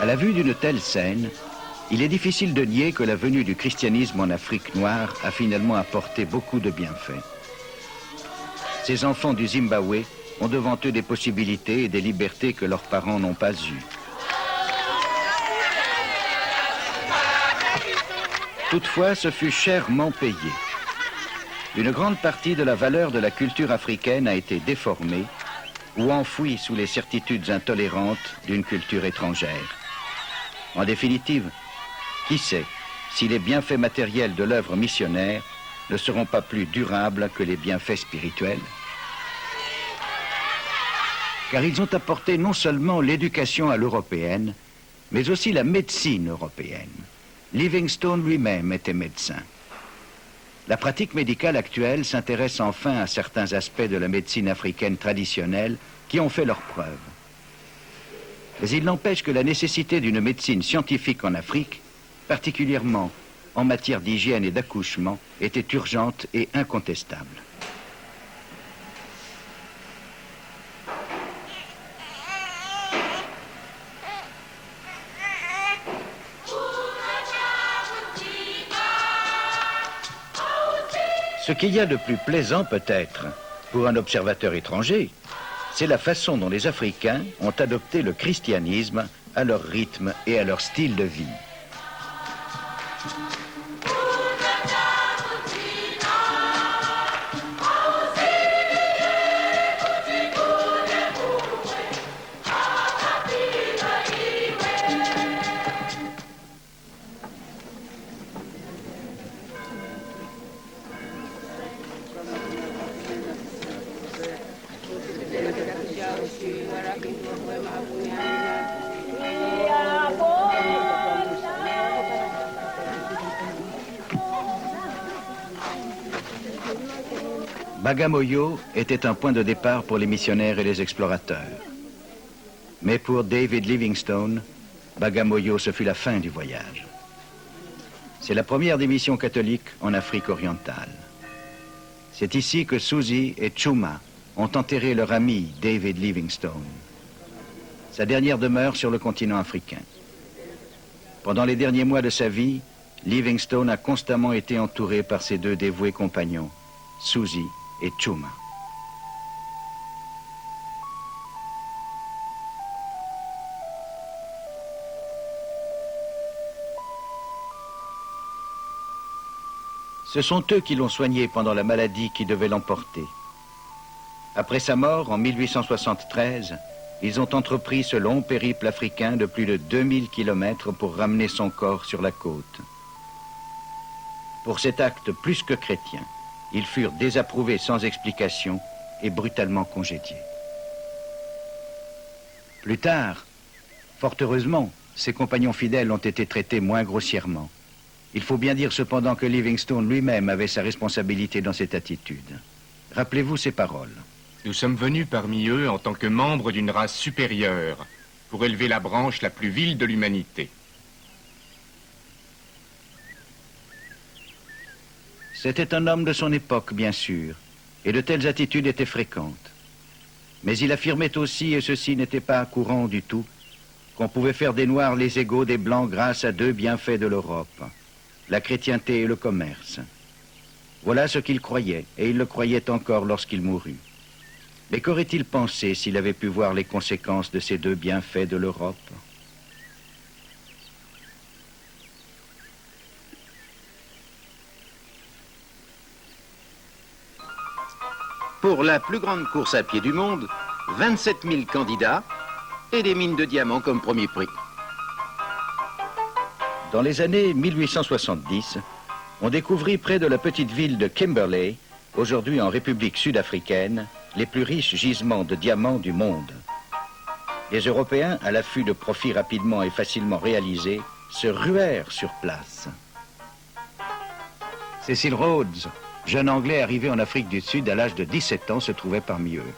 À la vue d'une telle scène, il est difficile de nier que la venue du christianisme en Afrique noire a finalement apporté beaucoup de bienfaits. Ces enfants du Zimbabwe ont devant eux des possibilités et des libertés que leurs parents n'ont pas eues. Toutefois, ce fut chèrement payé. Une grande partie de la valeur de la culture africaine a été déformée ou enfouie sous les certitudes intolérantes d'une culture étrangère. En définitive, qui sait si les bienfaits matériels de l'œuvre missionnaire ne seront pas plus durables que les bienfaits spirituels ? car ils ont apporté non seulement l'éducation à l'européenne, mais aussi la médecine européenne. Livingstone lui-même était médecin. La pratique médicale actuelle s'intéresse enfin à certains aspects de la médecine africaine traditionnelle qui ont fait leurs preuves. Mais il n'empêche que la nécessité d'une médecine scientifique en Afrique, particulièrement en matière d'hygiène et d'accouchement, était urgente et incontestable. Ce qu'il y a de plus plaisant peut-être pour un observateur étranger, c'est la façon dont les Africains ont adopté le christianisme à leur rythme et à leur style de vie. Bagamoyo était un point de départ pour les missionnaires et les explorateurs. Mais pour David Livingstone, Bagamoyo, ce fut la fin du voyage. C'est la première des missions catholiques en Afrique orientale. C'est ici que Susie et Chuma ont enterré leur ami David Livingstone, sa dernière demeure sur le continent africain. Pendant les derniers mois de sa vie, Livingstone a constamment été entouré par ses deux dévoués compagnons, Susie et Chuma. Ce sont eux qui l'ont soigné pendant la maladie qui devait l'emporter. Après sa mort, en 1873, ils ont entrepris ce long périple africain de plus de 2000 kilomètres pour ramener son corps sur la côte. Pour cet acte plus que chrétien, ils furent désapprouvés sans explication et brutalement congédiés. Plus tard, fort heureusement, ses compagnons fidèles ont été traités moins grossièrement. Il faut bien dire cependant que Livingstone lui-même avait sa responsabilité dans cette attitude. Rappelez-vous ces paroles. Nous sommes venus parmi eux en tant que membres d'une race supérieure pour élever la branche la plus vile de l'humanité. C'était un homme de son époque, bien sûr, et de telles attitudes étaient fréquentes. Mais il affirmait aussi, et ceci n'était pas courant du tout, qu'on pouvait faire des Noirs les égaux des Blancs grâce à deux bienfaits de l'Europe, la chrétienté et le commerce. Voilà ce qu'il croyait, et il le croyait encore lorsqu'il mourut. Mais qu'aurait-il pensé s'il avait pu voir les conséquences de ces deux bienfaits de l'Europe ? Pour la plus grande course à pied du monde, 27 000 candidats et des mines de diamants comme premier prix. Dans les années 1870, on découvrit près de la petite ville de Kimberley, aujourd'hui en République sud-africaine, les plus riches gisements de diamants du monde. Les Européens, à l'affût de profits rapidement et facilement réalisés, se ruèrent sur place. Cecil Rhodes, jeune Anglais arrivé en Afrique du Sud à l'âge de 17 ans, se trouvait parmi eux.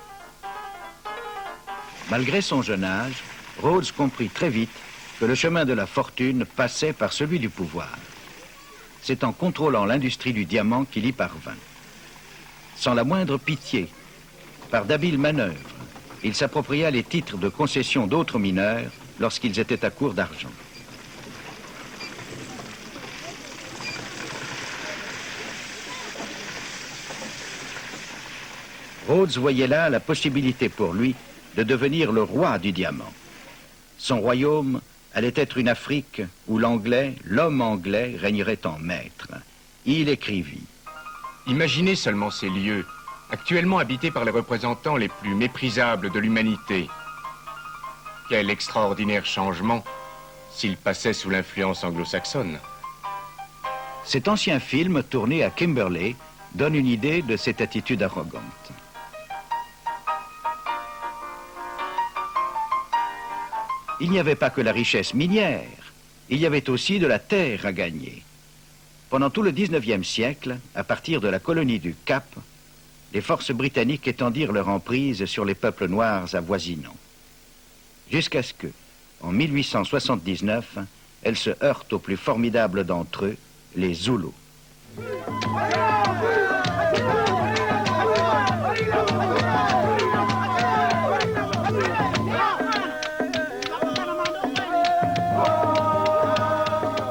Malgré son jeune âge, Rhodes comprit très vite que le chemin de la fortune passait par celui du pouvoir. C'est en contrôlant l'industrie du diamant qu'il y parvint. Sans la moindre pitié, par d'habiles manœuvres, il s'appropria les titres de concession d'autres mineurs lorsqu'ils étaient à court d'argent. Rhodes voyait là la possibilité pour lui de devenir le roi du diamant. Son royaume allait être une Afrique où l'anglais, l'homme anglais, régnerait en maître. Il écrivit. Imaginez seulement ces lieux, actuellement habités par les représentants les plus méprisables de l'humanité. Quel extraordinaire changement s'ils passaient sous l'influence anglo-saxonne. Cet ancien film, tourné à Kimberley, donne une idée de cette attitude arrogante. il n'y avait pas que la richesse minière, il y avait aussi de la terre à gagner. Pendant tout le 19e siècle, à partir de la colonie du Cap, les forces britanniques étendirent leur emprise sur les peuples noirs avoisinants. Jusqu'à ce que, en 1879, elles se heurtent aux plus formidables d'entre eux, les Zoulous.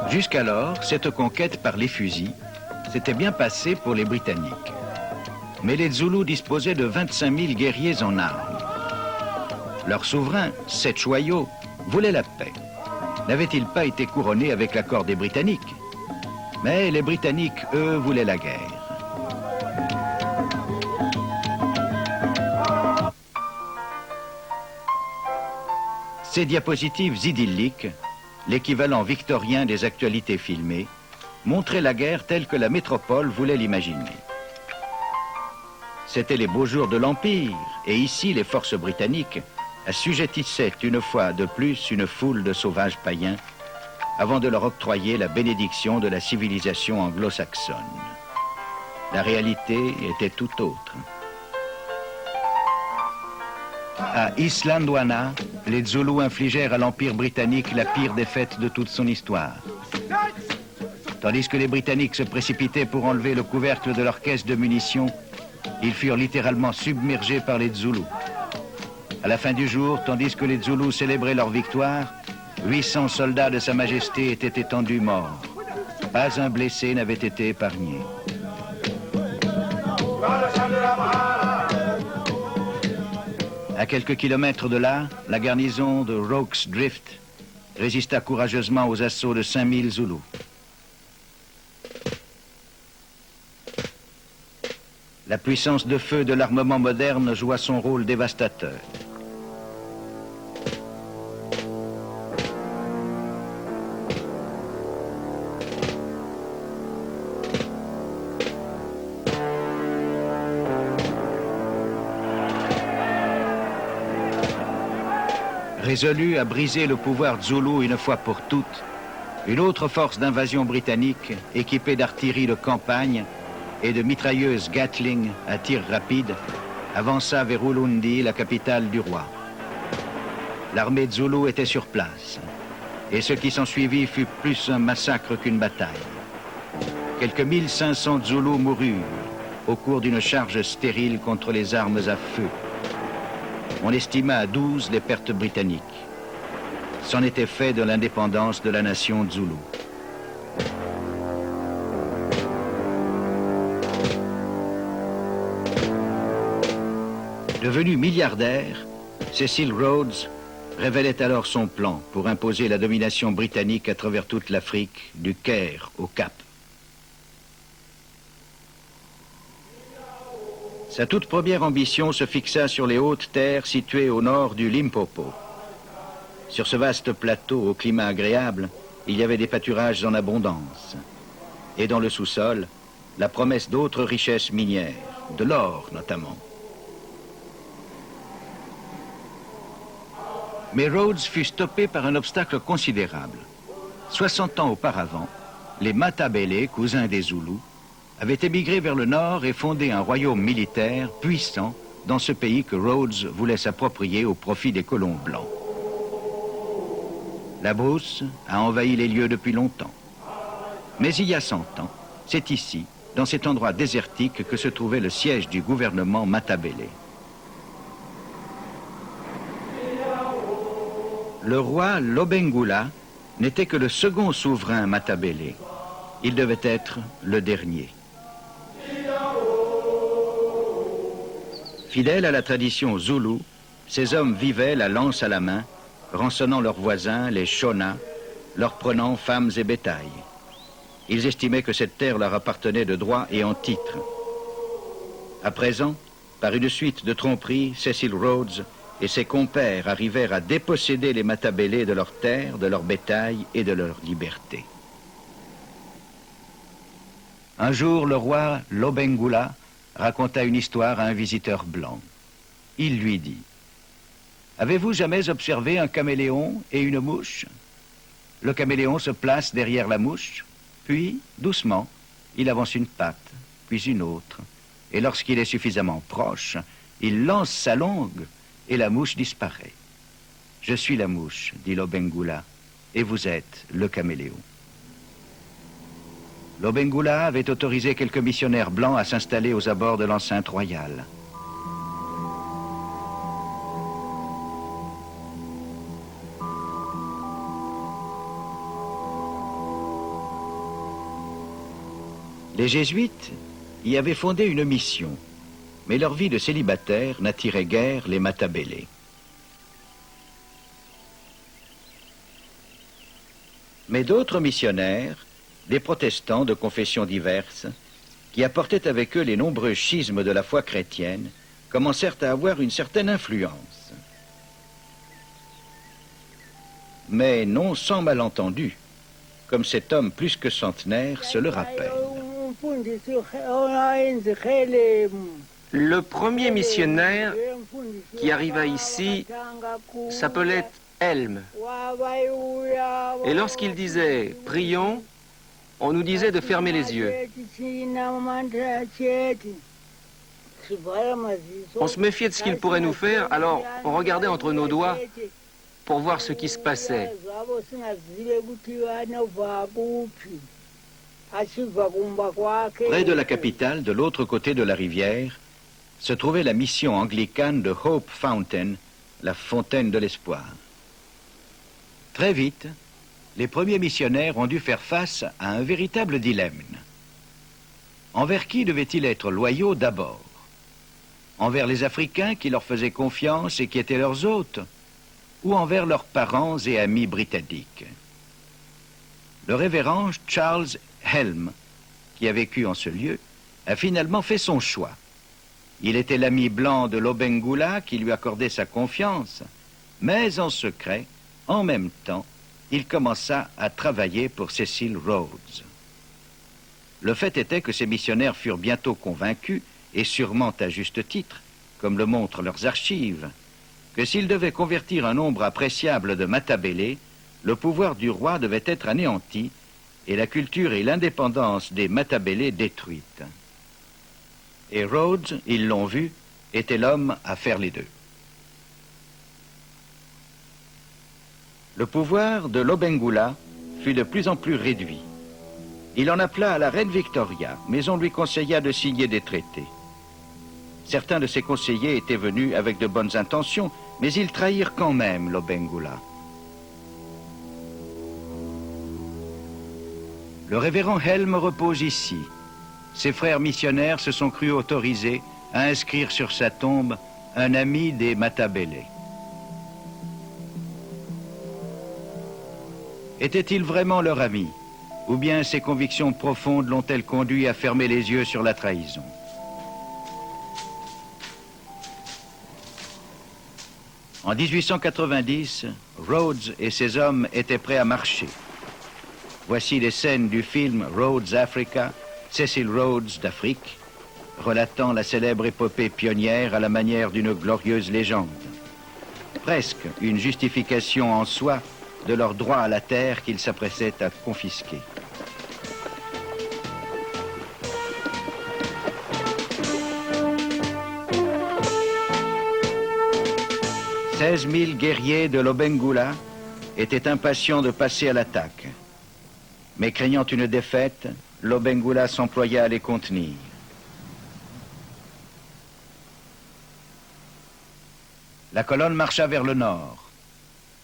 Jusqu'alors, cette conquête par les fusils s'était bien passée pour les Britanniques. Mais les Zoulous disposaient de 25 000 guerriers en armes. Leur souverain, Setchwayo, voulait la paix. N'avait-il pas été couronné avec l'accord des Britanniques? Mais les Britanniques, eux, voulaient la guerre. Ces diapositives idylliques, l'équivalent victorien des actualités filmées, montraient la guerre telle que la métropole voulait l'imaginer. C'étaient les beaux jours de l'Empire, et ici les forces britanniques assujettissaient une fois de plus une foule de sauvages païens avant de leur octroyer la bénédiction de la civilisation anglo-saxonne. La réalité était tout autre. À Islandwana, les Zoulous infligèrent à l'Empire britannique la pire défaite de toute son histoire. Tandis que les Britanniques se précipitaient pour enlever le couvercle de leur caisse de munitions, ils furent littéralement submergés par les Zoulous. À la fin du jour, tandis que les Zoulous célébraient leur victoire, 800 soldats de Sa Majesté étaient étendus morts. Pas un blessé n'avait été épargné. À quelques kilomètres de là, la garnison de Rorke's Drift résista courageusement aux assauts de 5000 Zoulous. La puissance de feu de l'armement moderne joua son rôle dévastateur. Résolu à briser le pouvoir zoulou une fois pour toutes, une autre force d'invasion britannique, équipée d'artillerie de campagne et de mitrailleuses Gatling à tir rapide, avança vers Ulundi, la capitale du roi. L'armée zoulou était sur place, et ce qui s'ensuivit fut plus un massacre qu'une bataille. Quelques 1500 Zoulous moururent au cours d'une charge stérile contre les armes à feu. On estima à 12 les pertes britanniques. C'en était fait de l'indépendance de la nation Zoulou. Devenu milliardaire, Cecil Rhodes révélait alors son plan pour imposer la domination britannique à travers toute l'Afrique, du Caire au Cap. Sa toute première ambition se fixa sur les hautes terres situées au nord du Limpopo. Sur ce vaste plateau au climat agréable, il y avait des pâturages en abondance. Et dans le sous-sol, la promesse d'autres richesses minières, de l'or notamment. Mais Rhodes fut stoppé par un obstacle considérable. 60 ans auparavant, les Matabele, cousins des Zoulous, avaient émigré vers le nord et fondé un royaume militaire puissant dans ce pays que Rhodes voulait s'approprier au profit des colons blancs. La brousse a envahi les lieux depuis longtemps. Mais il y a 100 ans, c'est ici, dans cet endroit désertique, que se trouvait le siège du gouvernement Matabele. Le roi Lobengula n'était que le second souverain Matabele. Il devait être le dernier. Fidèles à la tradition zoulou, ces hommes vivaient la lance à la main, rançonnant leurs voisins, les Shona, leur prenant femmes et bétail. Ils estimaient que cette terre leur appartenait de droit et en titre. À présent, par une suite de tromperies, Cecil Rhodes et ses compères arrivèrent à déposséder les Matabele de leurs terres, de leur bétail et de leur liberté. Un jour, le roi Lobengula raconta une histoire à un visiteur blanc. Il lui dit: « Avez-vous jamais observé un caméléon et une mouche? Le caméléon se place derrière la mouche, puis, doucement, il avance une patte, puis une autre. Et lorsqu'il est suffisamment proche, il lance sa langue et la mouche disparaît. Je suis la mouche, dit Lobengula, et vous êtes le caméléon. Lobengula avait autorisé quelques missionnaires blancs à s'installer aux abords de l'enceinte royale. Les jésuites y avaient fondé une mission, mais leur vie de célibataire n'attirait guère les Matabélés. Mais d'autres missionnaires, des protestants de confessions diverses, qui apportaient avec eux les nombreux schismes de la foi chrétienne, commencèrent à avoir une certaine influence. Mais non sans malentendu, comme cet homme plus que centenaire se le rappelle. Le premier missionnaire qui arriva ici s'appelait Helm. Et lorsqu'il disait « prions », on nous disait de fermer les yeux. On se méfiait de ce qu'il pourrait nous faire, alors on regardait entre nos doigts pour voir ce qui se passait. Près de la capitale, de l'autre côté de la rivière, se trouvait la mission anglicane de Hope Fountain, la fontaine de l'espoir. Très vite, les premiers missionnaires ont dû faire face à un véritable dilemme. Envers qui devaient-ils être loyaux d'abord? Envers les Africains qui leur faisaient confiance et qui étaient leurs hôtes, ou envers leurs parents et amis britanniques? Le révérend Charles Helm, qui a vécu en ce lieu, a finalement fait son choix. Il était l'ami blanc de Lobengula qui lui accordait sa confiance, mais en secret, en même temps, il commença à travailler pour Cecil Rhodes. Le fait était que ces missionnaires furent bientôt convaincus, et sûrement à juste titre, comme le montrent leurs archives, que s'ils devaient convertir un nombre appréciable de Matabélés, le pouvoir du roi devait être anéanti et la culture et l'indépendance des Matabélés détruites. Et Rhodes, ils l'ont vu, était l'homme à faire les deux. Le pouvoir de Lobengula fut de plus en plus réduit. Il en appela à la reine Victoria, mais on lui conseilla de signer des traités. Certains de ses conseillers étaient venus avec de bonnes intentions, mais ils trahirent quand même Lobengula. Le révérend Helm repose ici. Ses frères missionnaires se sont crus autorisés à inscrire sur sa tombe un ami des Matabélés. Était-il vraiment leur ami? Ou bien ses convictions profondes l'ont-elles conduit à fermer les yeux sur la trahison? En 1890, Rhodes et ses hommes étaient prêts à marcher. Voici les scènes du film Rhodes Africa, Cecil Rhodes d'Afrique, relatant la célèbre épopée pionnière à la manière d'une glorieuse légende. Presque une justification en soi de leur droit à la terre qu'ils s'apprêtaient à confisquer. « 16 000 guerriers de Lobengula étaient impatients de passer à l'attaque. Mais craignant une défaite, Lobengula s'employa à les contenir. La colonne marcha vers le nord.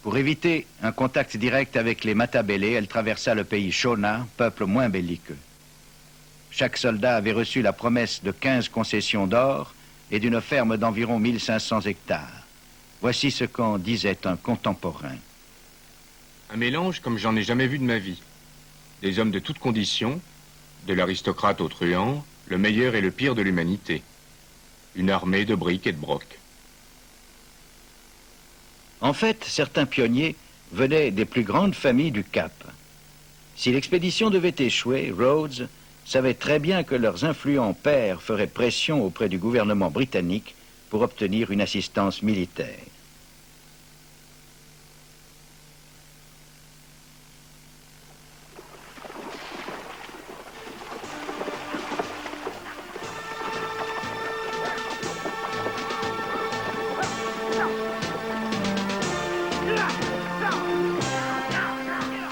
Pour éviter un contact direct avec les Matabélés, elle traversa le pays Shona, peuple moins belliqueux. Chaque soldat avait reçu la promesse de 15 concessions d'or et d'une ferme d'environ 1500 hectares. Voici ce qu'en disait un contemporain. Un mélange comme j'en ai jamais vu de ma vie. Des hommes de toutes conditions, de l'aristocrate au truand, le meilleur et le pire de l'humanité. Une armée de briques et de broc. En fait, certains pionniers venaient des plus grandes familles du Cap. Si l'expédition devait échouer, Rhodes savait très bien que leurs influents pairs feraient pression auprès du gouvernement britannique pour obtenir une assistance militaire.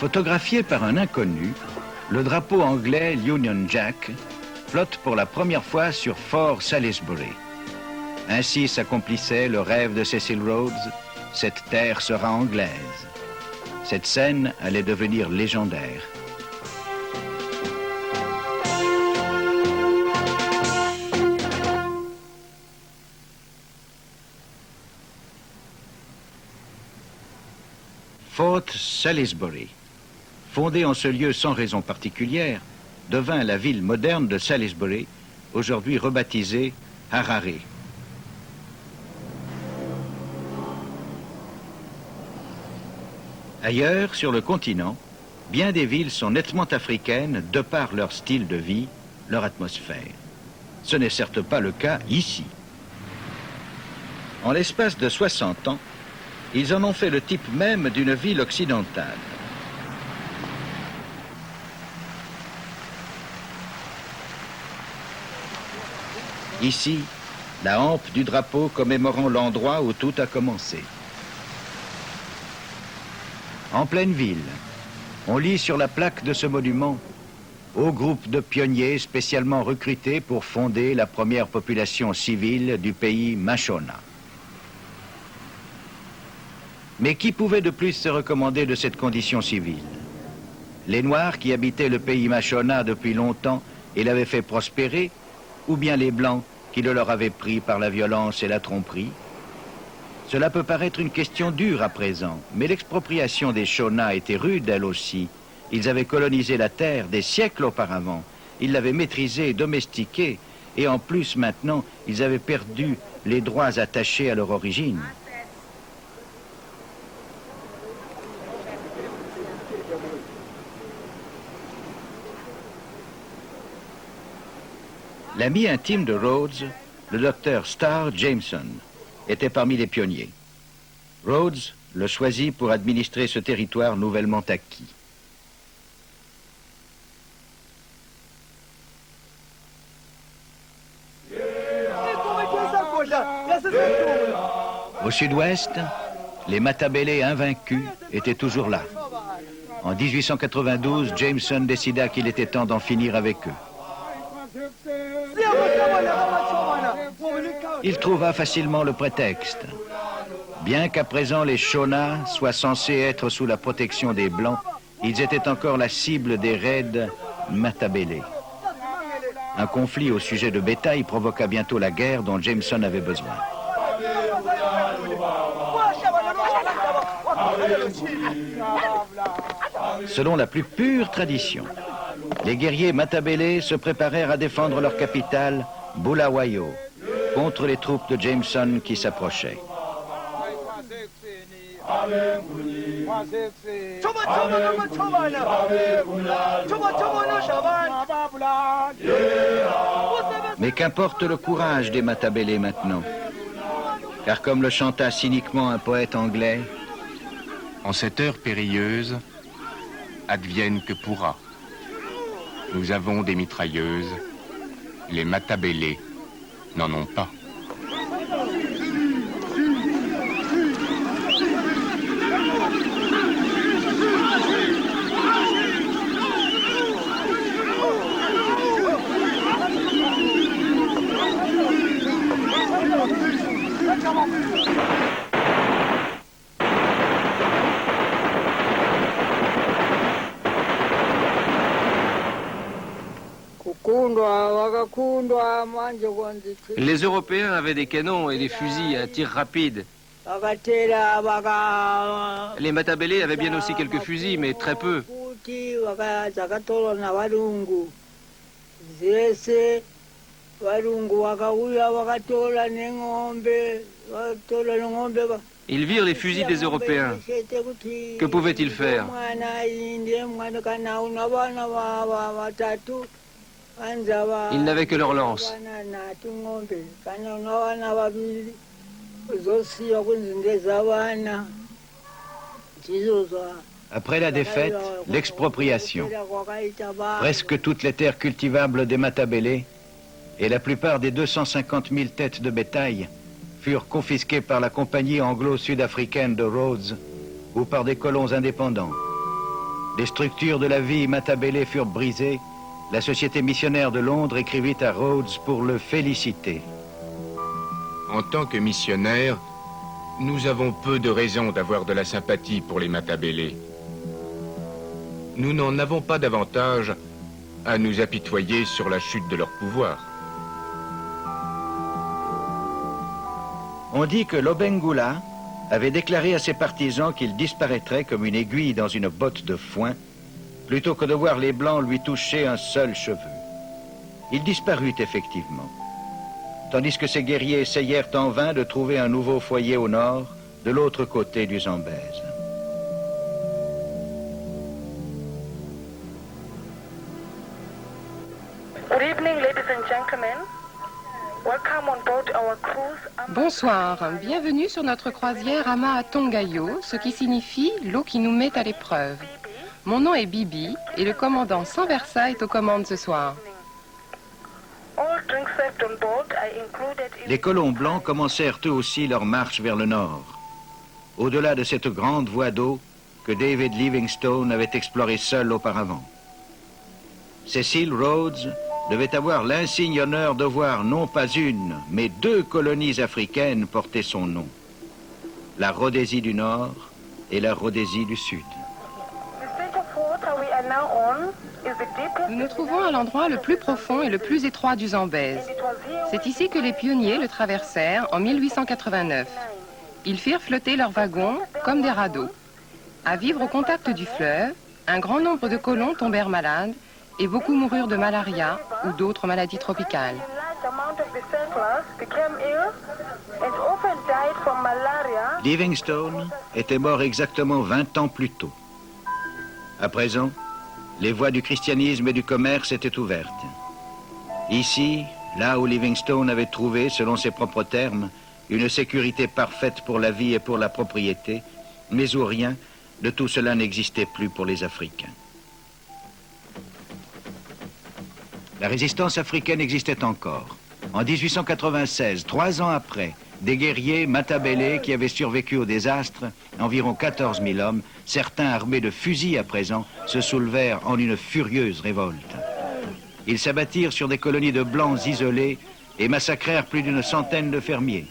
Photographié par un inconnu, le drapeau anglais Union Jack flotte pour la première fois sur Fort Salisbury. Ainsi s'accomplissait le rêve de Cecil Rhodes, cette terre sera anglaise. Cette scène allait devenir légendaire. Fort Salisbury, fondée en ce lieu sans raison particulière, devint la ville moderne de Salisbury, aujourd'hui rebaptisée Harare. Ailleurs, sur le continent, bien des villes sont nettement africaines de par leur style de vie, leur atmosphère. Ce n'est certes pas le cas ici. En l'espace de 60 ans, ils en ont fait le type même d'une ville occidentale. Ici, la hampe du drapeau commémorant l'endroit où tout a commencé. En pleine ville, on lit sur la plaque de ce monument « Au groupe de pionniers spécialement recrutés pour fonder la première population civile du pays Mashona ». Mais qui pouvait de plus se recommander de cette condition civile? Les Noirs qui habitaient le pays Mashona depuis longtemps et l'avaient fait prospérer, ou bien les Blancs qui le leur avaient pris par la violence et la tromperie? Cela peut paraître une question dure à présent, mais l'expropriation des Shona était rude elle aussi. Ils avaient colonisé la terre des siècles auparavant, ils l'avaient maîtrisée et domestiquée, et en plus maintenant, ils avaient perdu les droits attachés à leur origine. L'ami intime de Rhodes, le docteur Starr Jameson, était parmi les pionniers. Rhodes le choisit pour administrer ce territoire nouvellement acquis. Au sud-ouest, les Matabele invaincus étaient toujours là. En 1892, Jameson décida qu'il était temps d'en finir avec eux. Il trouva facilement le prétexte. Bien qu'à présent les Shona soient censés être sous la protection des Blancs, ils étaient encore la cible des raids Matabele. Un conflit au sujet de bétail provoqua bientôt la guerre dont Jameson avait besoin. Selon la plus pure tradition, les guerriers Matabele se préparèrent à défendre leur capitale, Bulawayo, contre les troupes de Jameson qui s'approchaient. Mais qu'importe le courage des Matabele maintenant, car comme le chanta cyniquement un poète anglais, en cette heure périlleuse, advienne que pourra. Nous avons des mitrailleuses, les Matabele n'en ont pas. Les Européens avaient des canons et des fusils à tir rapide. Les Matabele avaient bien aussi quelques fusils, mais très peu. Ils virent les fusils des Européens. Que pouvaient-ils faire? Ils n'avaient que leurs lances. Après la défaite, l'expropriation. Presque toutes les terres cultivables des Matabele et la plupart des 250 000 têtes de bétail furent confisquées par la compagnie anglo-sud-africaine de Rhodes ou par des colons indépendants. les structures de la vie matabélé furent brisées, la Société missionnaire de Londres écrivit à Rhodes pour le féliciter. En tant que missionnaires, nous avons peu de raisons d'avoir de la sympathie pour les matabélés. Nous n'en avons pas davantage à nous apitoyer sur la chute de leur pouvoir. On dit que Lobengula avait déclaré à ses partisans qu'il disparaîtrait comme une aiguille dans une botte de foin, plutôt que de voir les Blancs lui toucher un seul cheveu. Il disparut effectivement, tandis que ses guerriers essayèrent en vain de trouver un nouveau foyer au nord, de l'autre côté du Zambèze. Good evening, ladies and gentlemen. Welcome on board our cruise. Bonsoir, bienvenue sur notre croisière Ama Tongayo, ce qui signifie l'eau qui nous met à l'épreuve. Mon nom est Bibi et le commandant Sanversa est aux commandes ce soir. Les colons blancs commencèrent eux aussi leur marche vers le nord, au-delà de cette grande voie d'eau que David Livingstone avait explorée seul auparavant. Cecil Rhodes devait avoir l'insigne honneur de voir non pas une, mais 2 colonies africaines porter son nom. La Rhodésie du Nord et la Rhodésie du Sud. Nous nous trouvons à l'endroit le plus profond et le plus étroit du Zambèze. C'est ici que les pionniers le traversèrent en 1889. Ils firent flotter leurs wagons comme des radeaux. À vivre au contact du fleuve, un grand nombre de colons tombèrent malades et beaucoup moururent de malaria ou d'autres maladies tropicales. Livingstone était mort exactement 20 ans plus tôt. À présent, les voies du christianisme et du commerce étaient ouvertes. Ici, là où Livingstone avait trouvé, selon ses propres termes, une sécurité parfaite pour la vie et pour la propriété, mais où rien de tout cela n'existait plus pour les Africains. La résistance africaine existait encore. En 1896, 3 ans après, des guerriers matabélés qui avaient survécu au désastre, environ 14 000 hommes, certains armés de fusils à présent, se soulevèrent en une furieuse révolte. Ils s'abattirent sur des colonies de blancs isolés et massacrèrent plus d'une centaine de fermiers.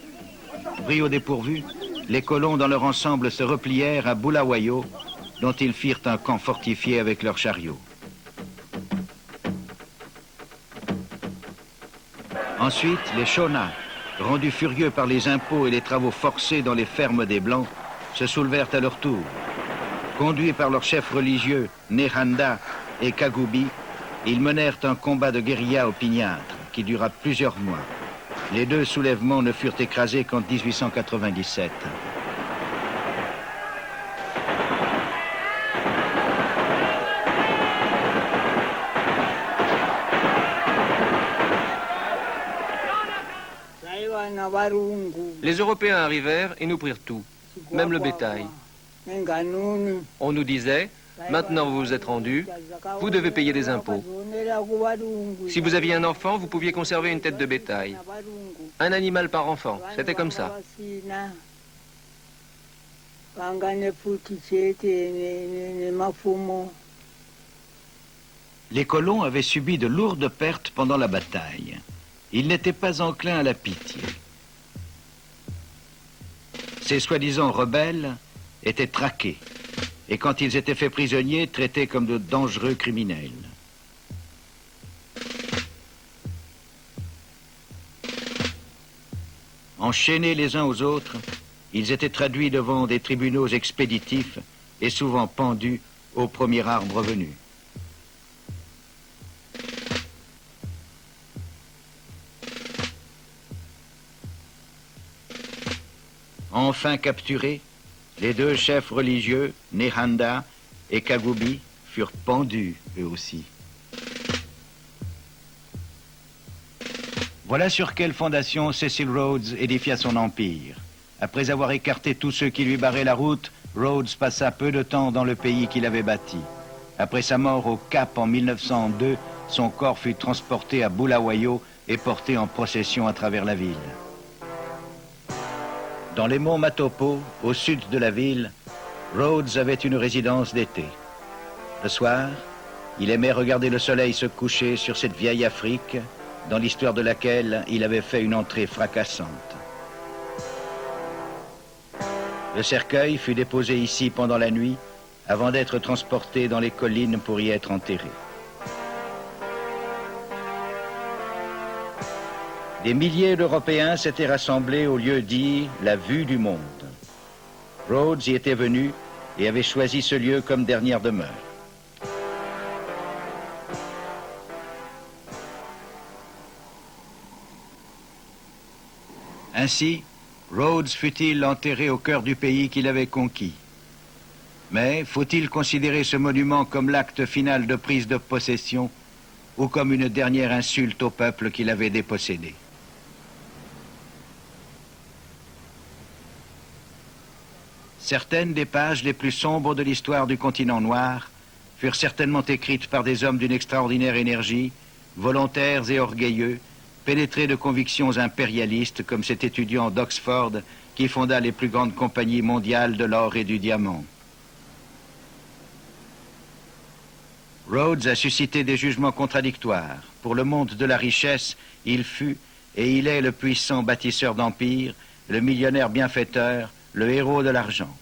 Pris au dépourvu, les colons dans leur ensemble se replièrent à Bulawayo, dont ils firent un camp fortifié avec leurs chariots. Ensuite, les Shona, rendus furieux par les impôts et les travaux forcés dans les fermes des Blancs, se soulevèrent à leur tour. Conduits par leurs chefs religieux, Nehanda et Kagubi, ils menèrent un combat de guérilla opiniâtre qui dura plusieurs mois. Les 2 soulèvements ne furent écrasés qu'en 1897. Les Européens arrivèrent et nous prirent tout, même le bétail. On nous disait, maintenant vous vous êtes rendus, vous devez payer des impôts. Si vous aviez un enfant, vous pouviez conserver une tête de bétail. Un animal par enfant, c'était comme ça. Les colons avaient subi de lourdes pertes pendant la bataille. Ils n'étaient pas enclins à la pitié. Ces soi-disant rebelles étaient traqués et quand ils étaient faits prisonniers, traités comme de dangereux criminels. Enchaînés les uns aux autres, ils étaient traduits devant des tribunaux expéditifs et souvent pendus au premier arbre venu. Enfin capturés, les 2 chefs religieux, Nehanda et Kagubi, furent pendus eux aussi. Voilà sur quelle fondation Cecil Rhodes édifia son empire. Après avoir écarté tous ceux qui lui barraient la route, Rhodes passa peu de temps dans le pays qu'il avait bâti. Après sa mort au Cap en 1902, son corps fut transporté à Bulawayo et porté en procession à travers la ville. Dans les monts Matopo, au sud de la ville, Rhodes avait une résidence d'été. Le soir, il aimait regarder le soleil se coucher sur cette vieille Afrique, dans l'histoire de laquelle il avait fait une entrée fracassante. Le cercueil fut déposé ici pendant la nuit, avant d'être transporté dans les collines pour y être enterré. Des milliers d'Européens s'étaient rassemblés au lieu dit « la vue du monde ». Rhodes y était venu et avait choisi ce lieu comme dernière demeure. Ainsi, Rhodes fut-il enterré au cœur du pays qu'il avait conquis. Mais faut-il considérer ce monument comme l'acte final de prise de possession ou comme une dernière insulte au peuple qui l'avait dépossédé? Certaines des pages les plus sombres de l'histoire du continent noir furent certainement écrites par des hommes d'une extraordinaire énergie, volontaires et orgueilleux, pénétrés de convictions impérialistes comme cet étudiant d'Oxford qui fonda les plus grandes compagnies mondiales de l'or et du diamant. Rhodes a suscité des jugements contradictoires. Pour le monde de la richesse, il fut et il est le puissant bâtisseur d'empires, le millionnaire bienfaiteur, le héros de l'argent.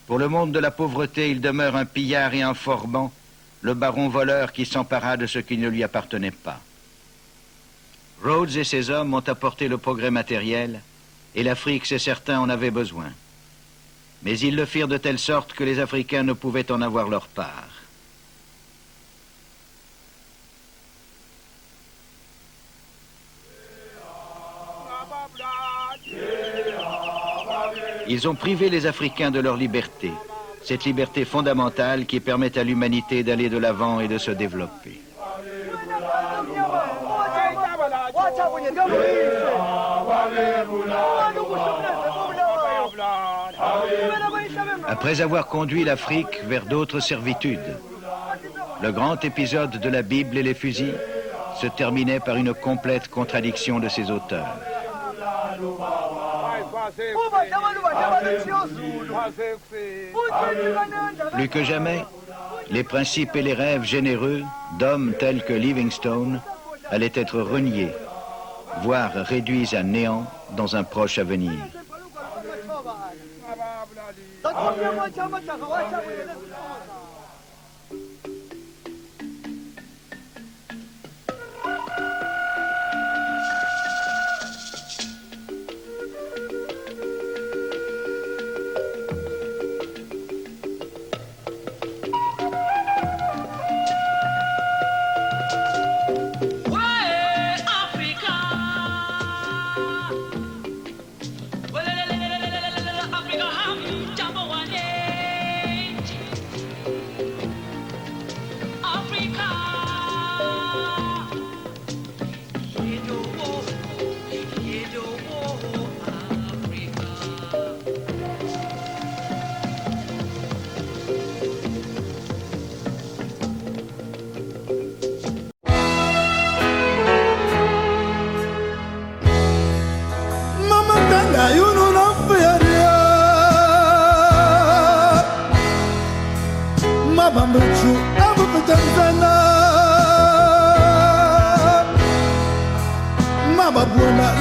Pour le monde de la pauvreté, il demeure un pillard et un forban, le baron voleur qui s'empara de ce qui ne lui appartenait pas. Rhodes et ses hommes ont apporté le progrès matériel, et l'Afrique, c'est certain, en avait besoin. Mais ils le firent de telle sorte que les Africains ne pouvaient en avoir leur part. Ils ont privé les Africains de leur liberté, cette liberté fondamentale qui permet à l'humanité d'aller de l'avant et de se développer. Après avoir conduit l'Afrique vers d'autres servitudes, le grand épisode de la Bible et les fusils se terminait par une complète contradiction de ses auteurs. Plus que jamais, les principes et les rêves généreux d'hommes tels que Livingstone allaient être reniés, voire réduits à néant dans un proche avenir. Mababuna,